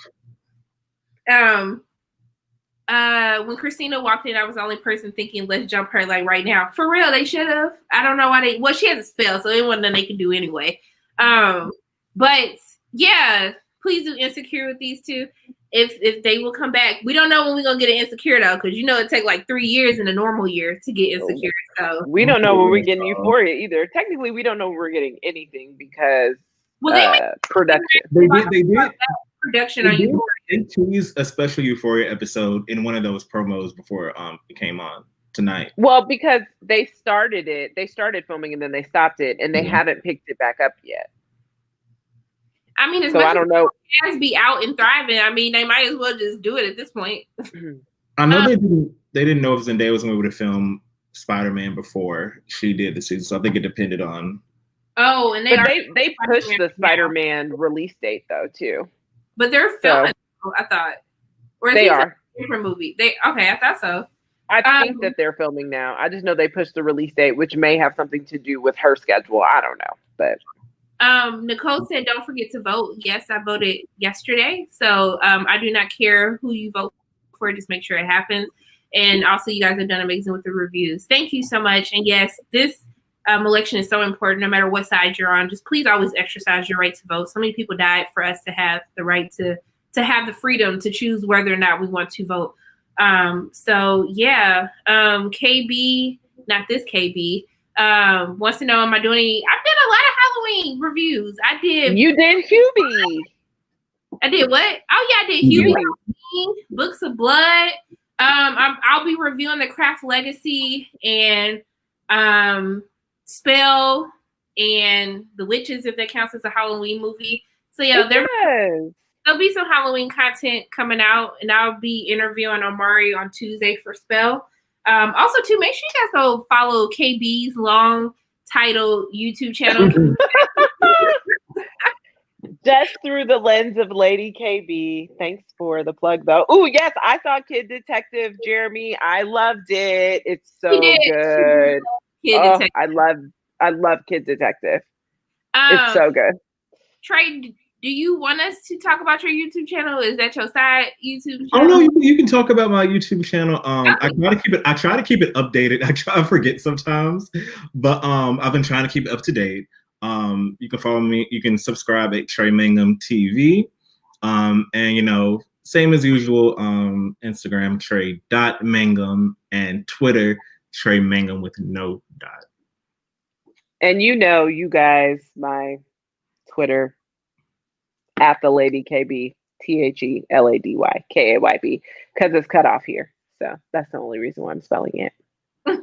Christina walked in, I was the only person thinking, let's jump her like right now. For real, they should have. I don't know why well, she has a spell, so it wasn't nothing they can do anyway. But yeah. Please do Insecure with these two. if they will come back. We don't know when we're gonna get an Insecure though, because it takes like 3 years in a normal year to get Insecure. So we don't know when we're getting Euphoria either. Technically, we don't know when we're getting anything because production. They did production on Euphoria. They teased a special Euphoria episode in one of those promos before it came on tonight. Well, because they started filming and then they stopped it, and they haven't picked it back up yet. I mean, so I don't know. As be out and thriving. I mean, they might as well just do it at this point. I know they didn't know if Zendaya was going to be able to film Spider-Man before she did the season, so I think it depended on. Oh, and they pushed the Spider-Man release date though too. But they're filming. I thought, or they are a different movie. I thought so. I think that they're filming now. I just know they pushed the release date, which may have something to do with her schedule. I don't know, but. Nicole said, don't forget to vote. Yes, I voted yesterday. So I do not care who you vote for. Just make sure it happens. And also, you guys have done amazing with the reviews. Thank you so much. And yes, this election is so important no matter what side you're on. Just please always exercise your right to vote. So many people died for us to have the right to have the freedom to choose whether or not we want to vote. KB, not this KB, wants to know, am I doing any? I've done a lot of Halloween reviews. I did. You did Hubie. I did what? Oh yeah, I did Hubie. Books of Blood. I'll be reviewing The Craft Legacy and Spell and The Witches, if that counts as a Halloween movie. So yeah, there'll be some Halloween content coming out, and I'll be interviewing Omari on Tuesday for Spell. Also, too, make sure you guys go follow KB's long titled YouTube channel. Just through the lens of Lady KB. Thanks for the plug, though. Oh, yes, I saw Kid Detective, Jeremy. I loved it. It's so good. I love Kid Detective. It's so good. Trey, do you want us to talk about your YouTube channel? Is that your side YouTube channel? Oh no, you can talk about my YouTube channel. I try to keep it updated. I try to forget sometimes, but I've been trying to keep it up to date. You can follow me. You can subscribe at Trey Mangum TV, and same as usual. Instagram Trey.Mangum and Twitter Trey Mangum with no dot. And you guys, my Twitter. At the Lady KB, TheLadyKayb, because it's cut off here. So that's the only reason why I'm spelling it. So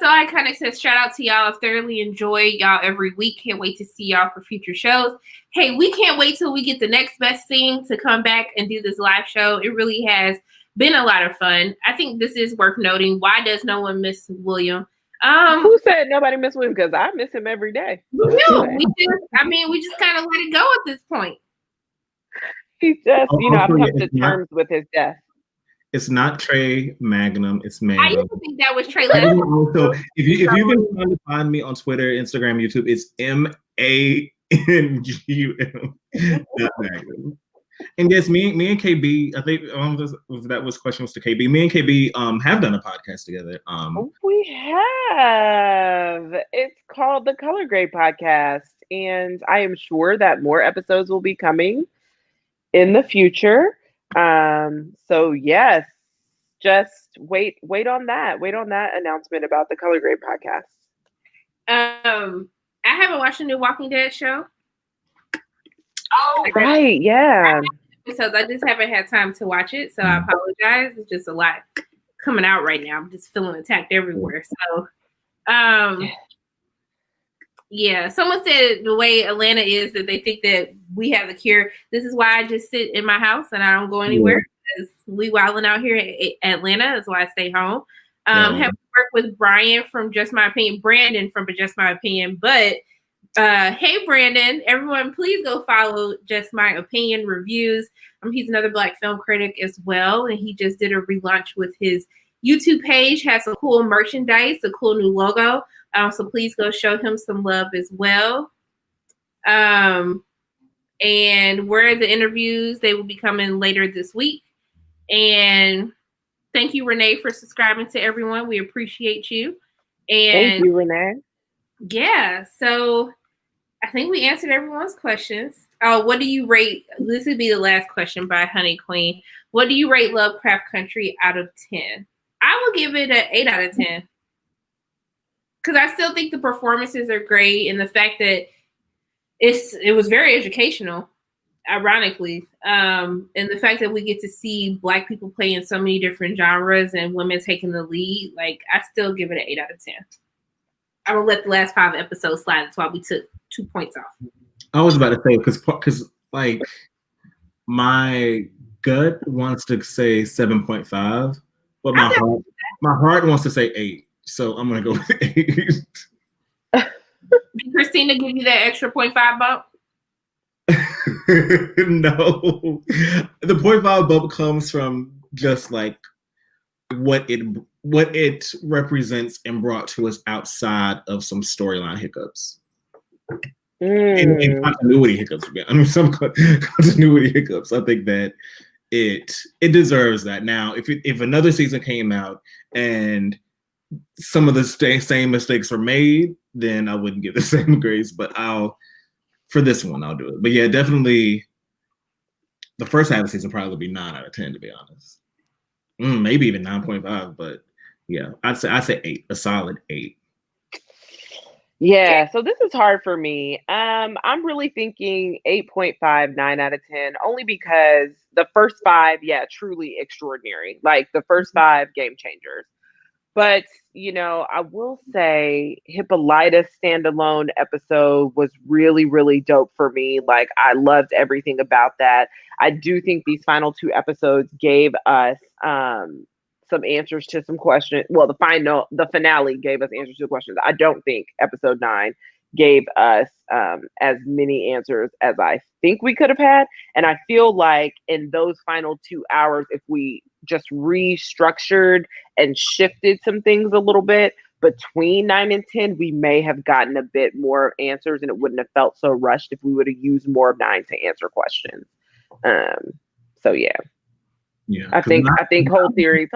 I kind of said shout out to y'all. I've thoroughly enjoyed y'all every week. Can't wait to see y'all for future shows. Hey, we can't wait till we get the next best thing to come back and do this live show. It really has been a lot of fun. I think this is worth noting. Why does no one miss William? Who said nobody miss William? Because I miss him every day. We just kind of let it go at this point. He's just, I've come to terms with his death. It's not Trey Mangum. It's Mangum. I used to think that was Trey Mangum. So if you've been trying to find me on Twitter, Instagram, YouTube, it's MANGUM. And yes, me and KB, I think that was question was to KB. Me and KB have done a podcast together. We have. It's called the Color Grade Podcast, and I am sure that more episodes will be coming in the future. So yes, just wait on that. Wait on that announcement about the Color Grade Podcast. I haven't watched the new Walking Dead show. Oh, right, yeah. Because I just haven't had time to watch it, so I apologize. It's just a lot coming out right now. I'm just feeling attacked everywhere. So, yeah. Someone said the way Atlanta is that they think that we have the cure. This is why I just sit in my house and I don't go anywhere because we wilding out here in Atlanta. That's why I stay home. Have worked with Brandon from Just My Opinion, but hey Brandon, everyone please go follow Just My Opinion Reviews. He's another Black film critic as well, and he just did a relaunch with his YouTube page, has some cool merchandise, a cool new logo, so please go show him some love as well. And where the interviews, they will be coming later this week. And thank you, Renee, for subscribing to everyone. We appreciate you. And thank you, Renee. Yeah, so I think we answered everyone's questions. What do you rate? This would be the last question by Honey Queen. What do you rate Lovecraft Country out of 10? I will give it an 8 out of 10. Because I still think the performances are great, and the fact that it was very educational, ironically. And the fact that we get to see Black people play in so many different genres and women taking the lead, like, I still give it an 8 out of 10. I will let the last 5 episodes slide. That's why we took 2 points off. I was about to say, because like, my gut wants to say 7.5, but my heart wants to say 8. So I'm gonna go with 8. Did Christina give you that extra 0.5 bump? No, the 0.5 bump comes from just like what it represents and brought to us outside of some storyline hiccups. And continuity hiccups. I mean, some continuity hiccups. I think that it deserves that. Now, if another season came out and some of the same mistakes were made, then I wouldn't give the same grades. But for this one, I'll do it. But yeah, definitely the first half of the season probably would be 9 out of 10, to be honest. Maybe even 9.5. But yeah, I'd say 8, a solid 8. Yeah, so this is hard for me. I'm really thinking 8.5, 9 out of 10, only because the first 5, yeah, truly extraordinary. Like the first 5 game changers. But, I will say Hippolyta's standalone episode was really, really dope for me. Like, I loved everything about that. I do think these final 2 episodes gave us some answers to some questions. Well, the finale gave us answers to questions. I don't think episode 9 gave us as many answers as I think we could have had. And I feel like in those final 2 hours, if we just restructured and shifted some things a little bit between 9 and 10, we may have gotten a bit more answers, and it wouldn't have felt so rushed if we would have used more of 9 to answer questions. So yeah. Yeah, I think whole series,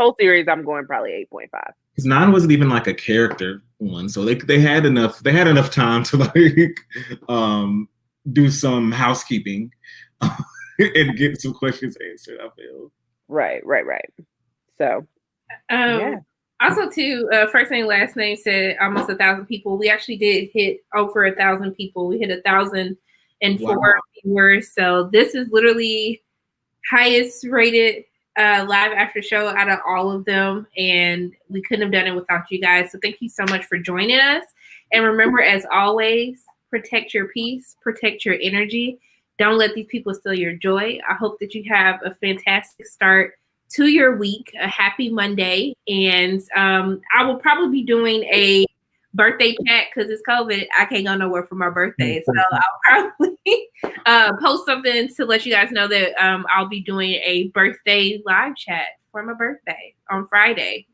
I'm going probably 8.5. Because 9 wasn't even like a character one, so they had enough time to like do some housekeeping and get some questions answered. I feel right. So yeah. Also, too, first name, last name said almost 1,000 people. We actually did hit over 1,000 people. We hit 1,004 viewers. So this is literally highest rated live after show out of all of them, and we couldn't have done it without you guys. So thank you so much for joining us. And remember, as always, protect your peace, protect your energy. Don't let these people steal your joy. I hope that you have a fantastic start to your week, a happy Monday. And I will probably be doing a birthday chat because it's COVID. I can't go nowhere for my birthday. So I'll probably post something to let you guys know that I'll be doing a birthday live chat for my birthday on Friday.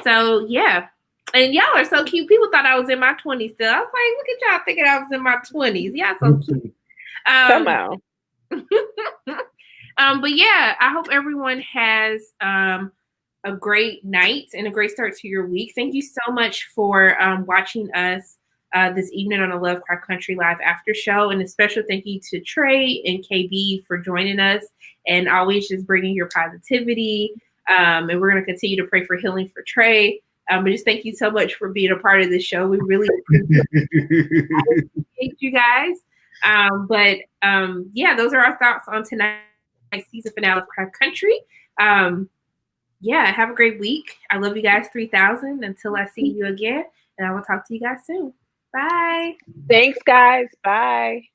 So yeah. And y'all are so cute. People thought I was in my 20s still. I was like, look at y'all thinking I was in my 20s. Y'all so cute. Come on. But yeah, I hope everyone has a great night and a great start to your week. Thank you so much for watching us this evening on the Lovecraft Country Live After Show. And a special thank you to Trey and KB for joining us and always just bringing your positivity. And we're going to continue to pray for healing for Trey. But just thank you so much for being a part of this show. We really appreciate you guys. But yeah, those are our thoughts on tonight's season finale of Lovecraft Country. Yeah, have a great week. I love you guys 3,000 until I see you again. And I will talk to you guys soon. Bye. Thanks, guys. Bye.